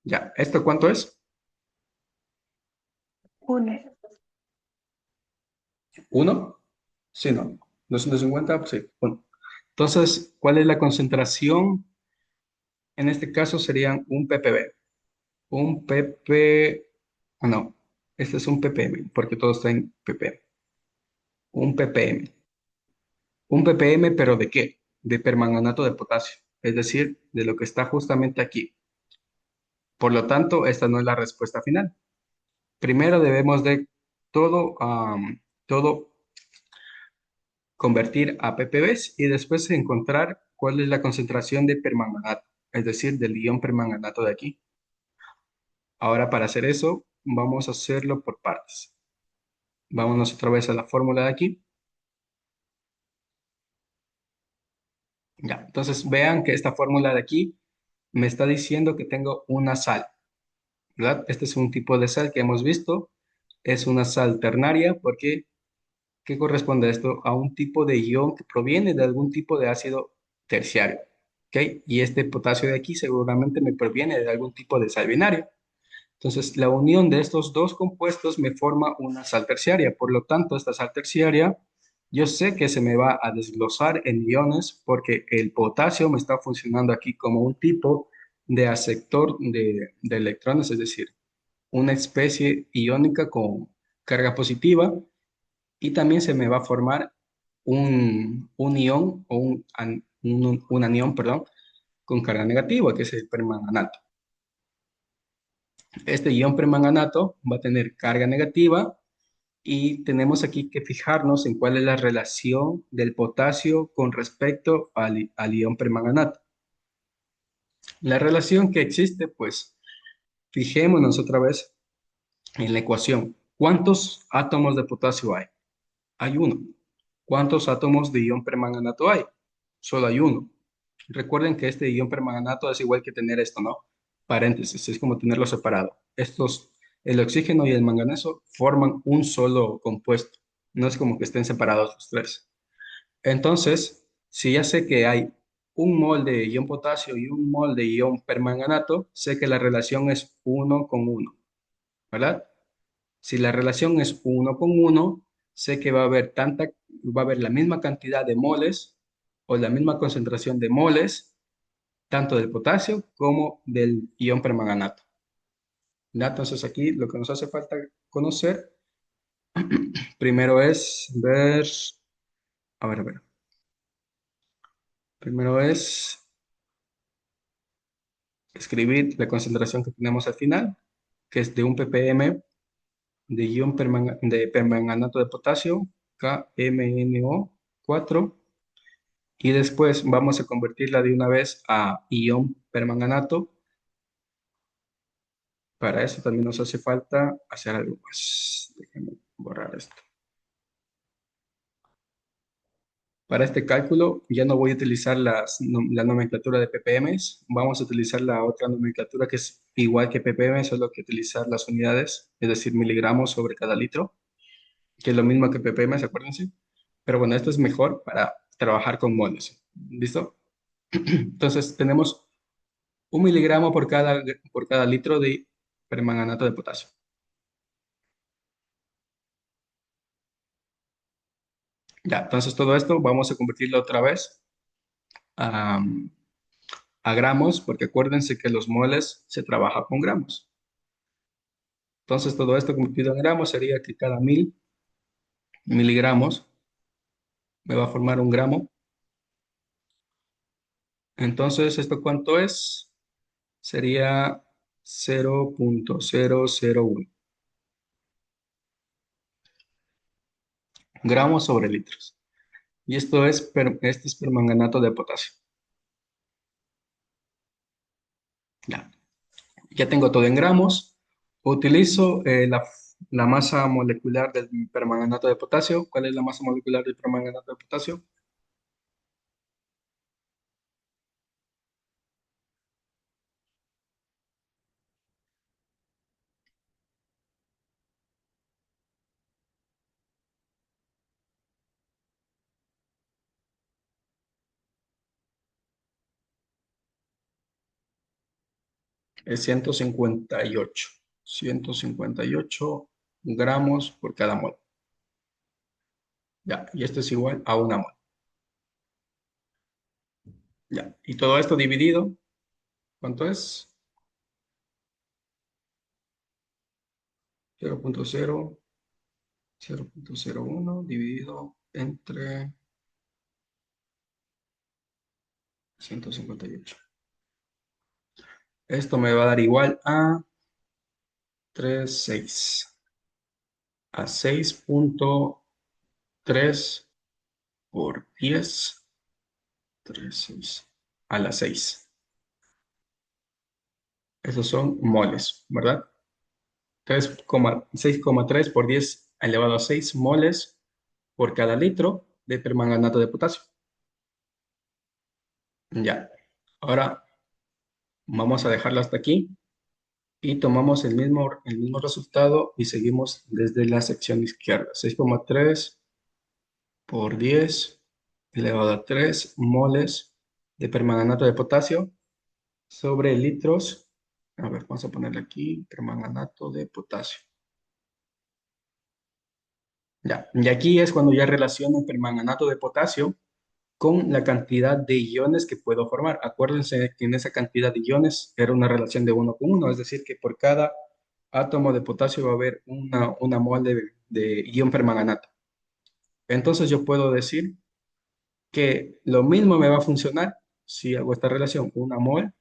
Ya, ¿esto cuánto es? 1. ¿1? Sí, no. 250, sí, 1. Entonces, ¿cuál es la concentración? En este caso serían un ppb. Un pp... No, este es un ppm, porque todo está en ppm. Un ppm. Un ppm, ¿pero de qué? De permanganato de potasio, es decir, de lo que está justamente aquí. Por lo tanto, esta no es la respuesta final. Primero debemos de todo convertir a ppbs y después encontrar cuál es la concentración de permanganato, es decir, del ion permanganato de aquí. Ahora, para hacer eso, vamos a hacerlo por partes. Vámonos otra vez a la fórmula de aquí. Ya, entonces vean que esta fórmula de aquí me está diciendo que tengo una sal, ¿verdad? Este es un tipo de sal que hemos visto. Es una sal ternaria porque ¿qué corresponde a esto? A un tipo de ion que proviene de algún tipo de ácido terciario. ¿Ok? Y este potasio de aquí seguramente me proviene de algún tipo de sal binario. Entonces, la unión de estos dos compuestos me forma una sal terciaria. Por lo tanto, esta sal terciaria, yo sé que se me va a desglosar en iones porque el potasio me está funcionando aquí como un tipo de aceptor de electrones, es decir, una especie iónica con carga positiva y también se me va a formar un ion o un anión, perdón, con carga negativa, que es el permanganato. Este ion permanganato va a tener carga negativa y tenemos aquí que fijarnos en cuál es la relación del potasio con respecto al ion permanganato. La relación que existe, pues, fijémonos otra vez en la ecuación. ¿Cuántos átomos de potasio hay? Hay uno. ¿Cuántos átomos de ion permanganato hay? Solo hay uno. Recuerden que este ion permanganato es igual que tener esto, ¿no? Paréntesis, es como tenerlo separado. El oxígeno y el manganeso forman un solo compuesto. No es como que estén separados los tres. Entonces, si ya sé que hay un mol de ion potasio y un mol de ion permanganato, sé que la relación es uno con uno, ¿verdad? Si la relación es 1 con 1, sé que va a haber la misma cantidad de moles o la misma concentración de moles, tanto del potasio como del ion permanganato. ¿Ya? Entonces aquí lo que nos hace falta conocer primero es ver, a ver. Primero es escribir la concentración que tenemos al final, que es de 1 ppm de de permanganato de potasio, KMnO4, y después vamos a convertirla de una vez a ion permanganato. Para eso también nos hace falta hacer algo más. Déjenme borrar esto. Para este cálculo ya no voy a utilizar la nomenclatura de ppm, vamos a utilizar la otra nomenclatura que es igual que ppm, solo que utilizar las unidades, es decir, miligramos sobre cada litro, que es lo mismo que ppm, acuérdense. Pero bueno, esto es mejor para trabajar con moles. ¿Listo? Entonces tenemos 1 miligramo por cada litro de permanganato de potasio. Ya, entonces todo esto vamos a convertirlo otra vez a, a gramos, porque acuérdense que los moles se trabaja con gramos. Entonces todo esto convertido en gramos sería que cada 1000 miligramos me va a formar 1 gramo. Entonces, ¿esto cuánto es? Sería 0,001 gramos sobre litros. Y este es permanganato de potasio. Ya, ya tengo todo en gramos. Utilizo la masa molecular del permanganato de potasio. ¿Cuál es la masa molecular del permanganato de potasio? Es 158. 158 gramos por cada mol. Ya, y esto es igual a 1 mol. Ya, y todo esto dividido, ¿cuánto es? 0,001 dividido entre 158. Esto me va a dar igual a 3,6. A 6,3 por 10. 3,6 a la 6. Esos son moles, ¿verdad? 6,3 por 10 elevado a 6 moles por cada litro de permanganato de potasio. Ya. Ahora vamos a dejarlo hasta aquí y tomamos el mismo resultado y seguimos desde la sección izquierda. 6,3 por 10 elevado a 3 moles de permanganato de potasio sobre litros. A ver, vamos a ponerle aquí permanganato de potasio. Ya, y aquí es cuando ya relaciono el permanganato de potasio con la cantidad de iones que puedo formar. Acuérdense que en esa cantidad de iones era una relación de 1 con 1, es decir, que por cada átomo de potasio va a haber una mol de ion permanganato. Entonces yo puedo decir que lo mismo me va a funcionar si hago esta relación. 1 mol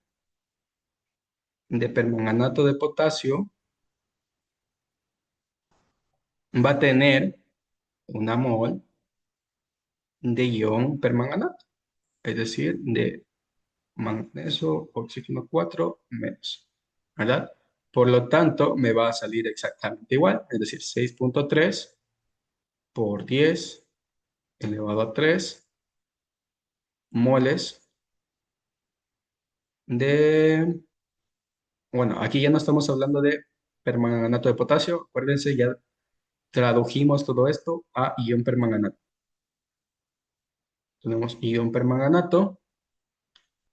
de permanganato de potasio va a tener 1 mol de ion permanganato, es decir, de magnesio, oxígeno 4 menos, ¿verdad? Por lo tanto, me va a salir exactamente igual, es decir, 6,3 por 10 elevado a 3 moles de, bueno, aquí ya no estamos hablando de permanganato de potasio, acuérdense, ya tradujimos todo esto a ion permanganato. Tenemos ion permanganato,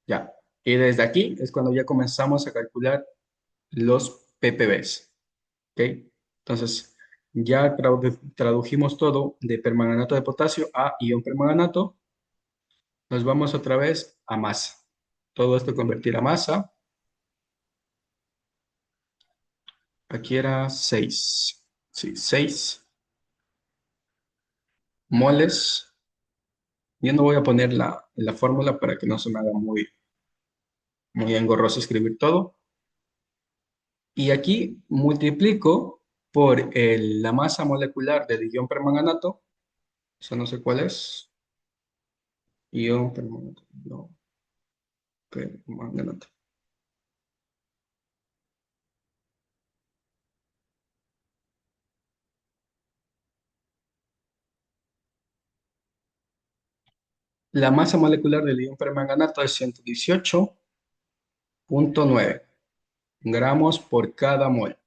ya, y desde aquí es cuando ya comenzamos a calcular los ppbs, ¿ok? Entonces, Ya tradujimos todo de permanganato de potasio a ion permanganato. Nos vamos otra vez a masa. Todo esto convertir a masa. Aquí era 6. Sí, 6 moles. Yo no voy a poner la fórmula para que no se me haga muy engorroso escribir todo. Y aquí multiplico por la masa molecular del ion permanganato. Eso no sé cuál es. Ion permanganato. No, permanganato. La masa molecular del ion permanganato es 118,9 gramos por cada mol.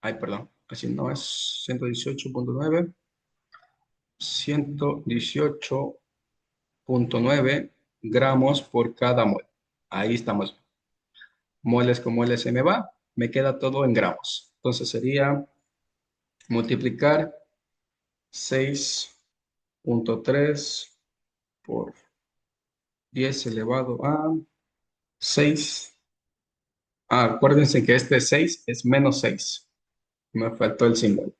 Ay, perdón, así no es 118,9, 118,9 gramos por cada mol. Ahí estamos. Moles con moles se me va, me queda todo en gramos. Entonces sería multiplicar 6,3 por 10 elevado a 6. Acuérdense que este 6 es menos 6. Me faltó el símbolo.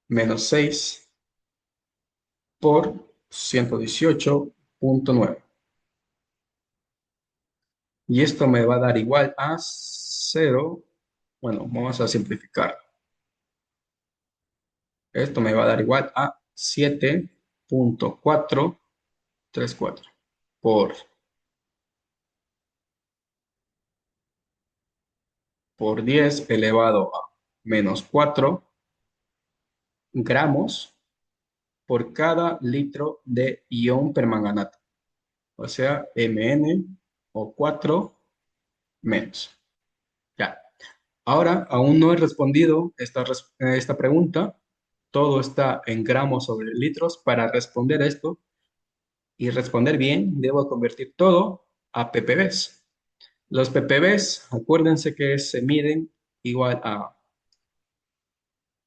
Menos 6 por 118,9. Y esto me va a dar igual a 0. Bueno, vamos a simplificar. Esto me va a dar igual a 7,434 por, por 10 elevado a menos 4 gramos por cada litro de ion permanganato. O sea, Mn o 4 menos. Ya. Ahora, aún no he respondido esta pregunta. Todo está en gramos sobre litros. Para responder esto y responder bien, debo convertir todo a ppbs. Los ppbs, acuérdense que se miden igual a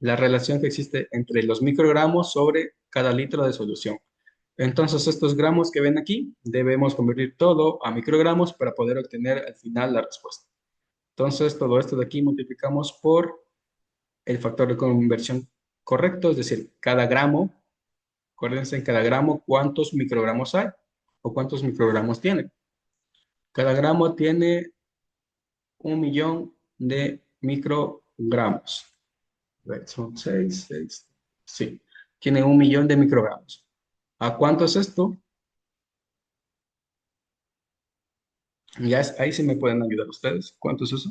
la relación que existe entre los microgramos sobre cada litro de solución. Entonces, estos gramos que ven aquí, debemos convertir todo a microgramos para poder obtener al final la respuesta. Entonces, todo esto de aquí multiplicamos por el factor de conversión correcto, es decir, cada gramo, acuérdense en cada gramo cuántos microgramos hay o cuántos microgramos tiene. Cada gramo tiene 1.000.000 de microgramos. A ver, son 6, sí, tiene 1.000.000 de microgramos. ¿A cuánto es esto? Ya ahí sí me pueden ayudar ustedes. ¿Cuánto es eso?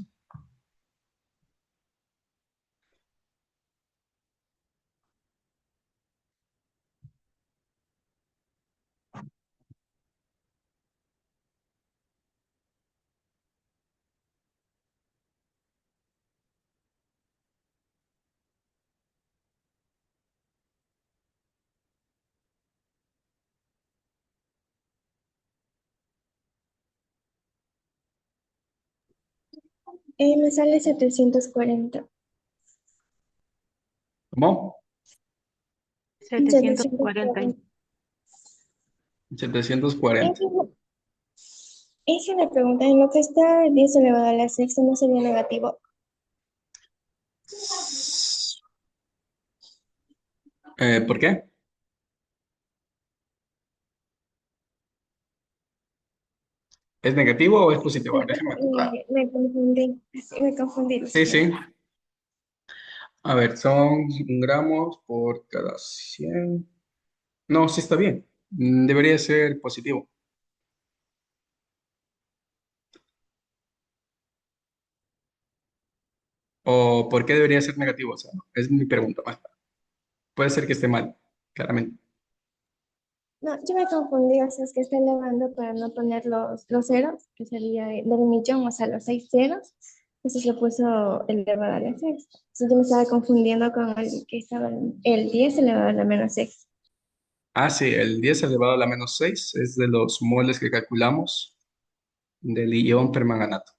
Me sale 740. ¿Cómo? 740. 740. 740. Es una pregunta, en lo que está 10 elevado a la sexta no sería negativo. ¿Por qué? ¿Es negativo o es positivo? Déjeme apuntar. Me confundí, me confundí, lo Sí, sí. siento. A ver, son gramos por cada 100. No, sí está bien. Debería ser positivo. ¿O por qué debería ser negativo? O sea, es mi pregunta más. Puede ser que esté mal, claramente. No, yo me confundí, o sea, es que está elevando para no poner los ceros, que sería del millón, o sea, los 6 ceros. Entonces lo puso elevado a la sexta. Entonces yo me estaba confundiendo con el que estaba el 10 elevado a la menos sexta. Ah, sí, el 10 elevado a la menos 6 es de los moles que calculamos del ion permanganato.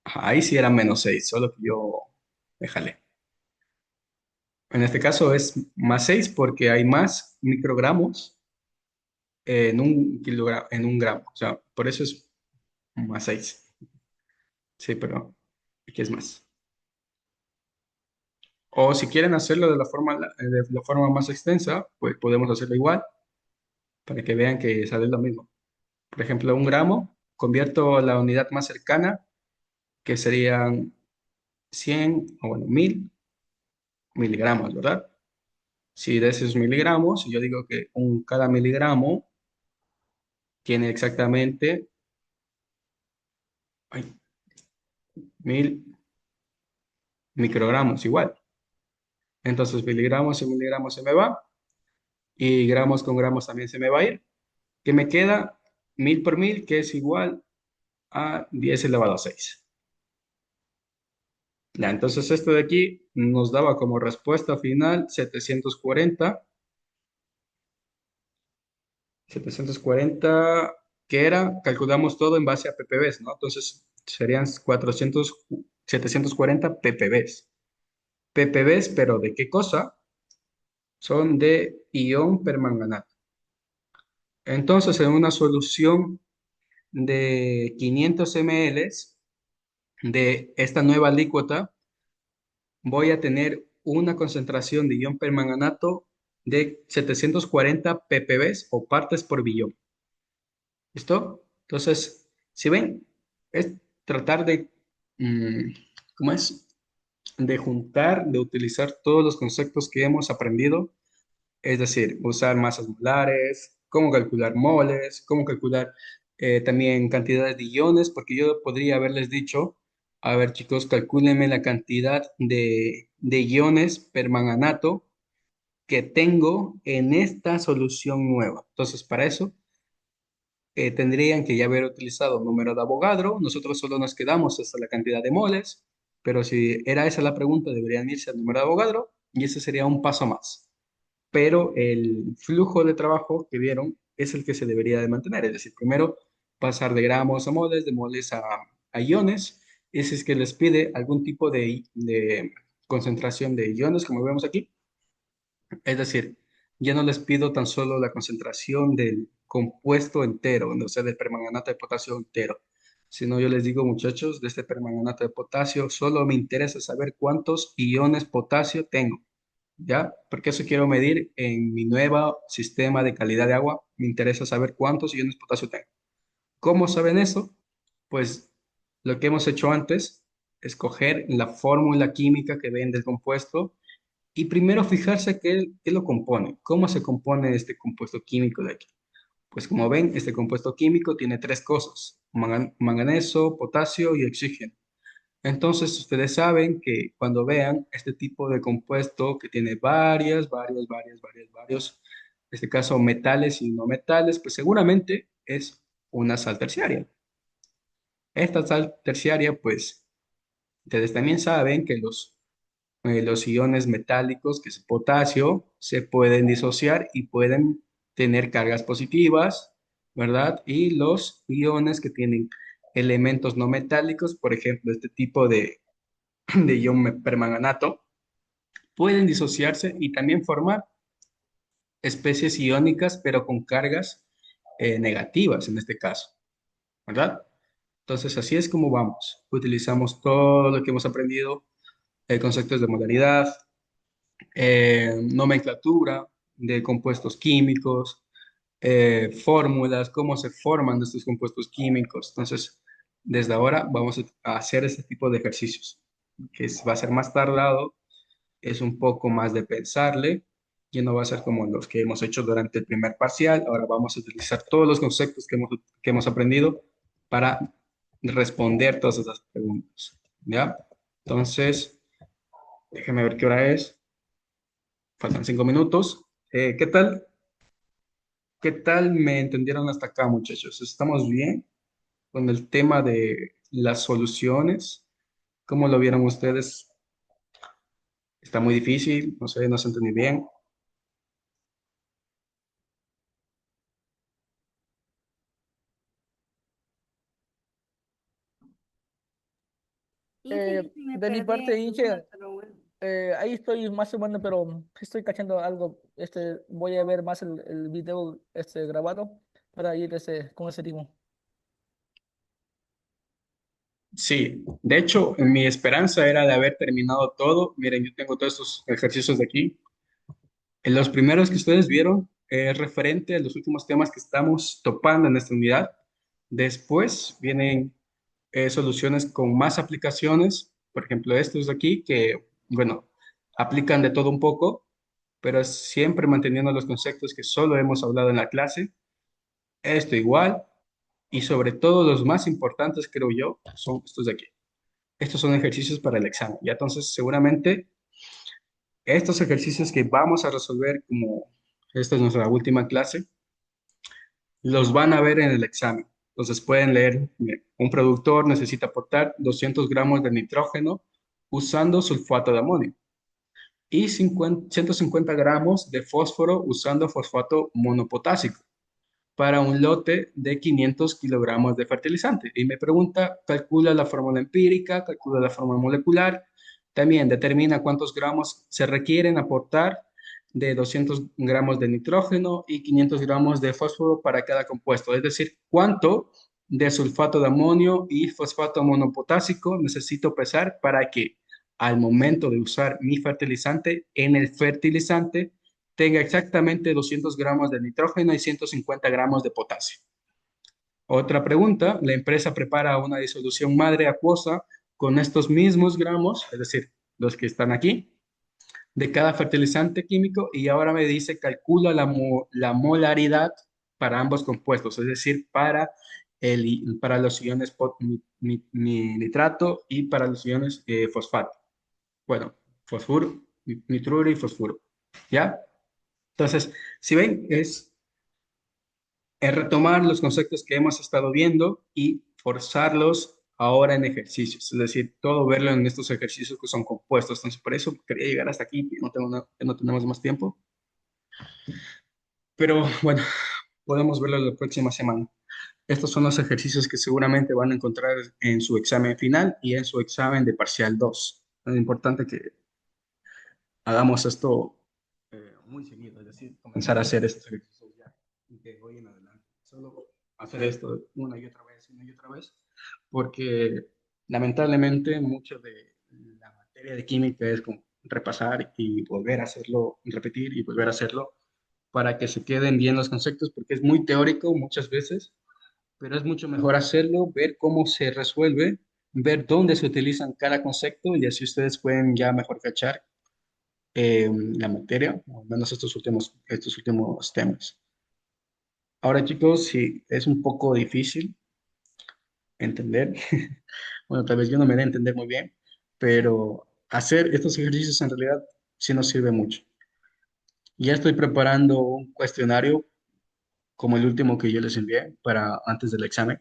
Ajá, ahí sí era menos 6, solo que yo me jalé. En este caso es más 6 porque hay más microgramos en un kilogramo, en un gramo. O sea, por eso es más 6. Sí, pero aquí es más. O si quieren hacerlo de la forma más extensa, pues podemos hacerlo igual para que vean que sale lo mismo. Por ejemplo, un gramo, convierto la unidad más cercana, que serían 100 o bueno, 1000 miligramos, ¿verdad? Si de esos miligramos, yo digo que cada miligramo tiene exactamente ay, 1000 microgramos igual. Entonces, miligramos y miligramos se me va y gramos con gramos también se me va a ir. ¿Qué me queda? 1000 por 1000, que es igual a 10 elevado a 6. Ya, entonces esto de aquí nos daba como respuesta final 740, que era, calculamos todo en base a ppbs, ¿no? Entonces serían 740 ppbs. Ppbs, pero ¿de qué cosa? Son de ion permanganato. Entonces, en una solución de 500 ml de esta nueva alícuota, voy a tener una concentración de ion permanganato de 740 ppbs o partes por billón. ¿Listo? Entonces, si ven, es tratar de, mm, ¿cómo es? De juntar, de utilizar todos los conceptos que hemos aprendido, es decir, usar masas molares, cómo calcular moles, cómo calcular también cantidades de iones, porque yo podría haberles dicho, a ver chicos, calcúlenme la cantidad de iones permanganato que tengo en esta solución nueva. Entonces, para eso tendrían que ya haber utilizado número de Avogadro. Nosotros solo nos quedamos hasta la cantidad de moles, pero si era esa la pregunta, deberían irse al número de Avogadro y ese sería un paso más. Pero el flujo de trabajo que vieron es el que se debería de mantener, es decir, primero pasar de gramos a moles, de moles a iones, y si es que les pide algún tipo de concentración de iones, como vemos aquí, es decir, ya no les pido tan solo la concentración del compuesto entero, o sea, del permanganato de potasio entero, sino yo les digo, muchachos, de este permanganato de potasio, solo me interesa saber cuántos iones potasio tengo, ¿ya? Porque eso quiero medir en mi nuevo sistema de calidad de agua, me interesa saber cuántos iones potasio tengo. ¿Cómo saben eso? Pues lo que hemos hecho antes es coger la fórmula química que ven del compuesto y primero fijarse qué lo compone, cómo se compone este compuesto químico de aquí. Pues como ven, este compuesto químico tiene tres cosas, manganeso, potasio y oxígeno. Entonces, ustedes saben que cuando vean este tipo de compuesto que tiene varios, en este caso metales y no metales, pues seguramente es una sal terciaria. Esta sal terciaria, pues, ustedes también saben que los iones metálicos, que es potasio, se pueden disociar y pueden tener cargas positivas, ¿verdad? Y los iones que tienen elementos no metálicos, por ejemplo, este tipo de ion permanganato, pueden disociarse y también formar especies iónicas, pero con cargas negativas en este caso, ¿verdad? Entonces, así es como vamos. Utilizamos todo lo que hemos aprendido, conceptos de modalidad, nomenclatura de compuestos químicos, fórmulas, cómo se forman estos compuestos químicos. Entonces, desde ahora vamos a hacer este tipo de ejercicios, va a ser más tardado, es un poco más de pensarle, ya no va a ser como los que hemos hecho durante el primer parcial. Ahora vamos a utilizar todos los conceptos que hemos aprendido para responder todas esas preguntas. ¿Ya? Entonces, déjeme ver qué hora es. Faltan 5 minutos. ¿Qué tal? ¿Qué tal me entendieron hasta acá, muchachos? ¿Estamos bien con el tema de las soluciones? ¿Cómo lo vieron ustedes? Está muy difícil, no sé, no se entendí bien. Inge, yo sí me De mi perdí parte, en tu duda, Inge, pero bueno. Ahí estoy más o menos, pero estoy cachando algo. Voy a ver más el video grabado para ir con ese ritmo. Sí, de hecho, mi esperanza era de haber terminado todo. Miren, yo tengo todos estos ejercicios de aquí. En los primeros que ustedes vieron es referente a los últimos temas que estamos topando en esta unidad. Después vienen soluciones con más aplicaciones, por ejemplo, estos de aquí, que, bueno, aplican de todo un poco, pero siempre manteniendo los conceptos que solo hemos hablado en la clase. Esto igual, y sobre todo los más importantes, creo yo, son estos de aquí. Estos son ejercicios para el examen. Y entonces, seguramente, estos ejercicios que vamos a resolver, como esta es nuestra última clase, los van a ver en el examen. Entonces pueden leer, miren, un productor necesita aportar 200 gramos de nitrógeno usando sulfato de amonio y 150 gramos de fósforo usando fosfato monopotásico para un lote de 500 kilogramos de fertilizante. Y me pregunta, calcula la fórmula empírica, calcula la fórmula molecular, también determina cuántos gramos se requieren aportar de 200 gramos de nitrógeno y 500 gramos de fósforo para cada compuesto, es decir, cuánto de sulfato de amonio y fosfato monopotásico necesito pesar para que al momento de usar mi fertilizante, en el fertilizante tenga exactamente 200 gramos de nitrógeno y 150 gramos de potasio. Otra pregunta, la empresa prepara una disolución madre acuosa con estos mismos gramos, es decir, los que están aquí, de cada fertilizante químico y ahora me dice calcula la molaridad para ambos compuestos, es decir, para los iones nitrato y para los iones fosfato. Bueno, fosfuro, nitruro y fosfuro. ¿Ya? Entonces, si ven, es retomar los conceptos que hemos estado viendo y forzarlos ahora en ejercicios, es decir, todo verlo en estos ejercicios que son compuestos. Entonces, por eso quería llegar hasta aquí, que no tenemos más tiempo. Pero bueno, podemos verlo la próxima semana. Estos son los ejercicios que seguramente van a encontrar en su examen final y en su examen de parcial 2. Es importante que hagamos esto muy seguido, es decir, comenzar a hacer estos ejercicios ya, de hoy en adelante. Solo hacer esto una y otra vez, porque lamentablemente mucho de la materia de química es como repasar y volver a hacerlo, repetir y volver a hacerlo, para que se queden bien los conceptos, porque es muy teórico muchas veces, pero es mucho mejor hacerlo, ver cómo se resuelve, ver dónde se utilizan cada concepto y así ustedes pueden ya mejor cachar la materia, o al menos estos últimos temas. Ahora, chicos, sí, es un poco difícil entender. Bueno, tal vez yo no me dé a entender muy bien, pero hacer estos ejercicios en realidad sí nos sirve mucho. Ya estoy preparando un cuestionario como el último que yo les envié para antes del examen.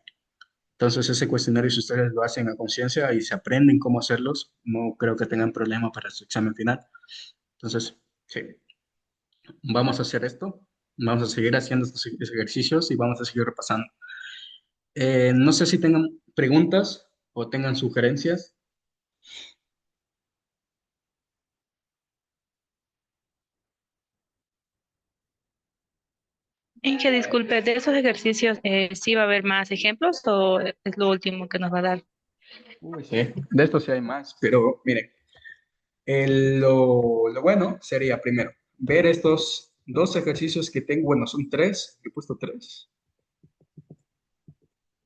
Entonces, ese cuestionario, si ustedes lo hacen a conciencia y se aprenden cómo hacerlos, no creo que tengan problema para su examen final. Entonces, sí. Vamos a hacer esto, vamos a seguir haciendo estos ejercicios y vamos a seguir repasando. No sé si tengan preguntas o tengan sugerencias. Inge, disculpe, de esos ejercicios, ¿sí va a haber más ejemplos o es lo último que nos va a dar? Uy, sí, de esto sí hay más, pero miren, lo bueno sería primero ver estos dos ejercicios que tengo, bueno, son tres, he puesto tres.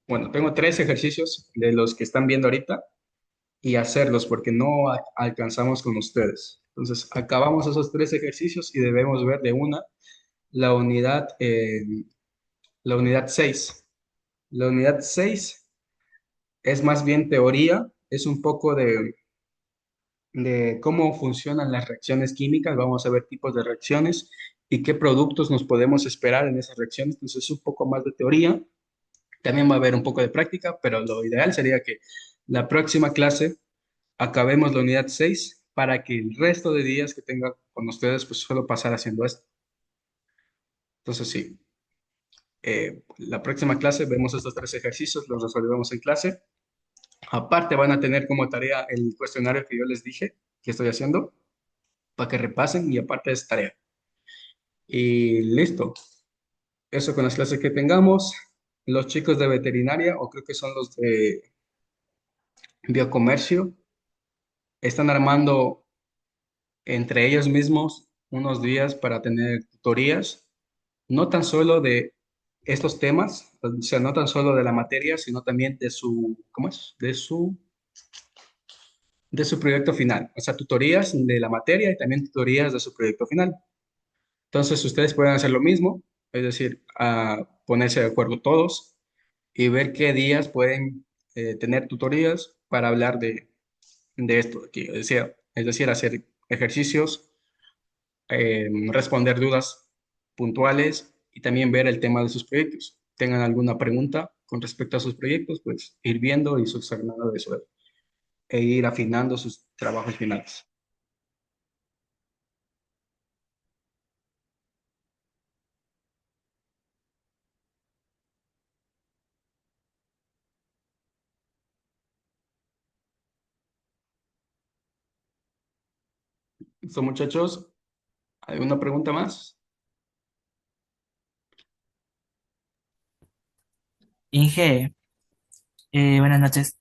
Bueno, tengo tres ejercicios de los que están viendo ahorita y hacerlos porque no alcanzamos con ustedes. Entonces, acabamos esos tres ejercicios y debemos ver de una la unidad, eh, la unidad 6. La unidad 6 es más bien teoría, es un poco de cómo funcionan las reacciones químicas, vamos a ver tipos de reacciones y qué productos nos podemos esperar en esas reacciones. Entonces, es un poco más de teoría, también va a haber un poco de práctica, pero lo ideal sería que la próxima clase acabemos la unidad 6 para que el resto de días que tenga con ustedes, pues solo pasar haciendo esto. Entonces, sí, la próxima clase vemos estos tres ejercicios, los resolvemos en clase. Aparte van a tener como tarea el cuestionario que yo les dije que estoy haciendo. para que repasen y aparte es tarea. Y listo. Eso con las clases que tengamos. Los chicos de veterinaria, o creo que son los de biocomercio, están armando entre ellos mismos unos días para tener tutorías, no tan solo de estos temas, o sea, no tan solo de la materia, sino también de su, ¿cómo es? De su proyecto final. O sea, tutorías de la materia y también tutorías de su proyecto final. Entonces, ustedes pueden hacer lo mismo, es decir, ponerse de acuerdo todos y ver qué días pueden tener tutorías para hablar de esto aquí. Es decir, hacer ejercicios, responder dudas puntuales y también ver el tema de sus proyectos. Tengan alguna pregunta con respecto a sus proyectos, pues ir viendo y subsanando eso e ir afinando sus trabajos finales. ¿Listo, muchachos? ¿Alguna pregunta más? Inge, buenas noches.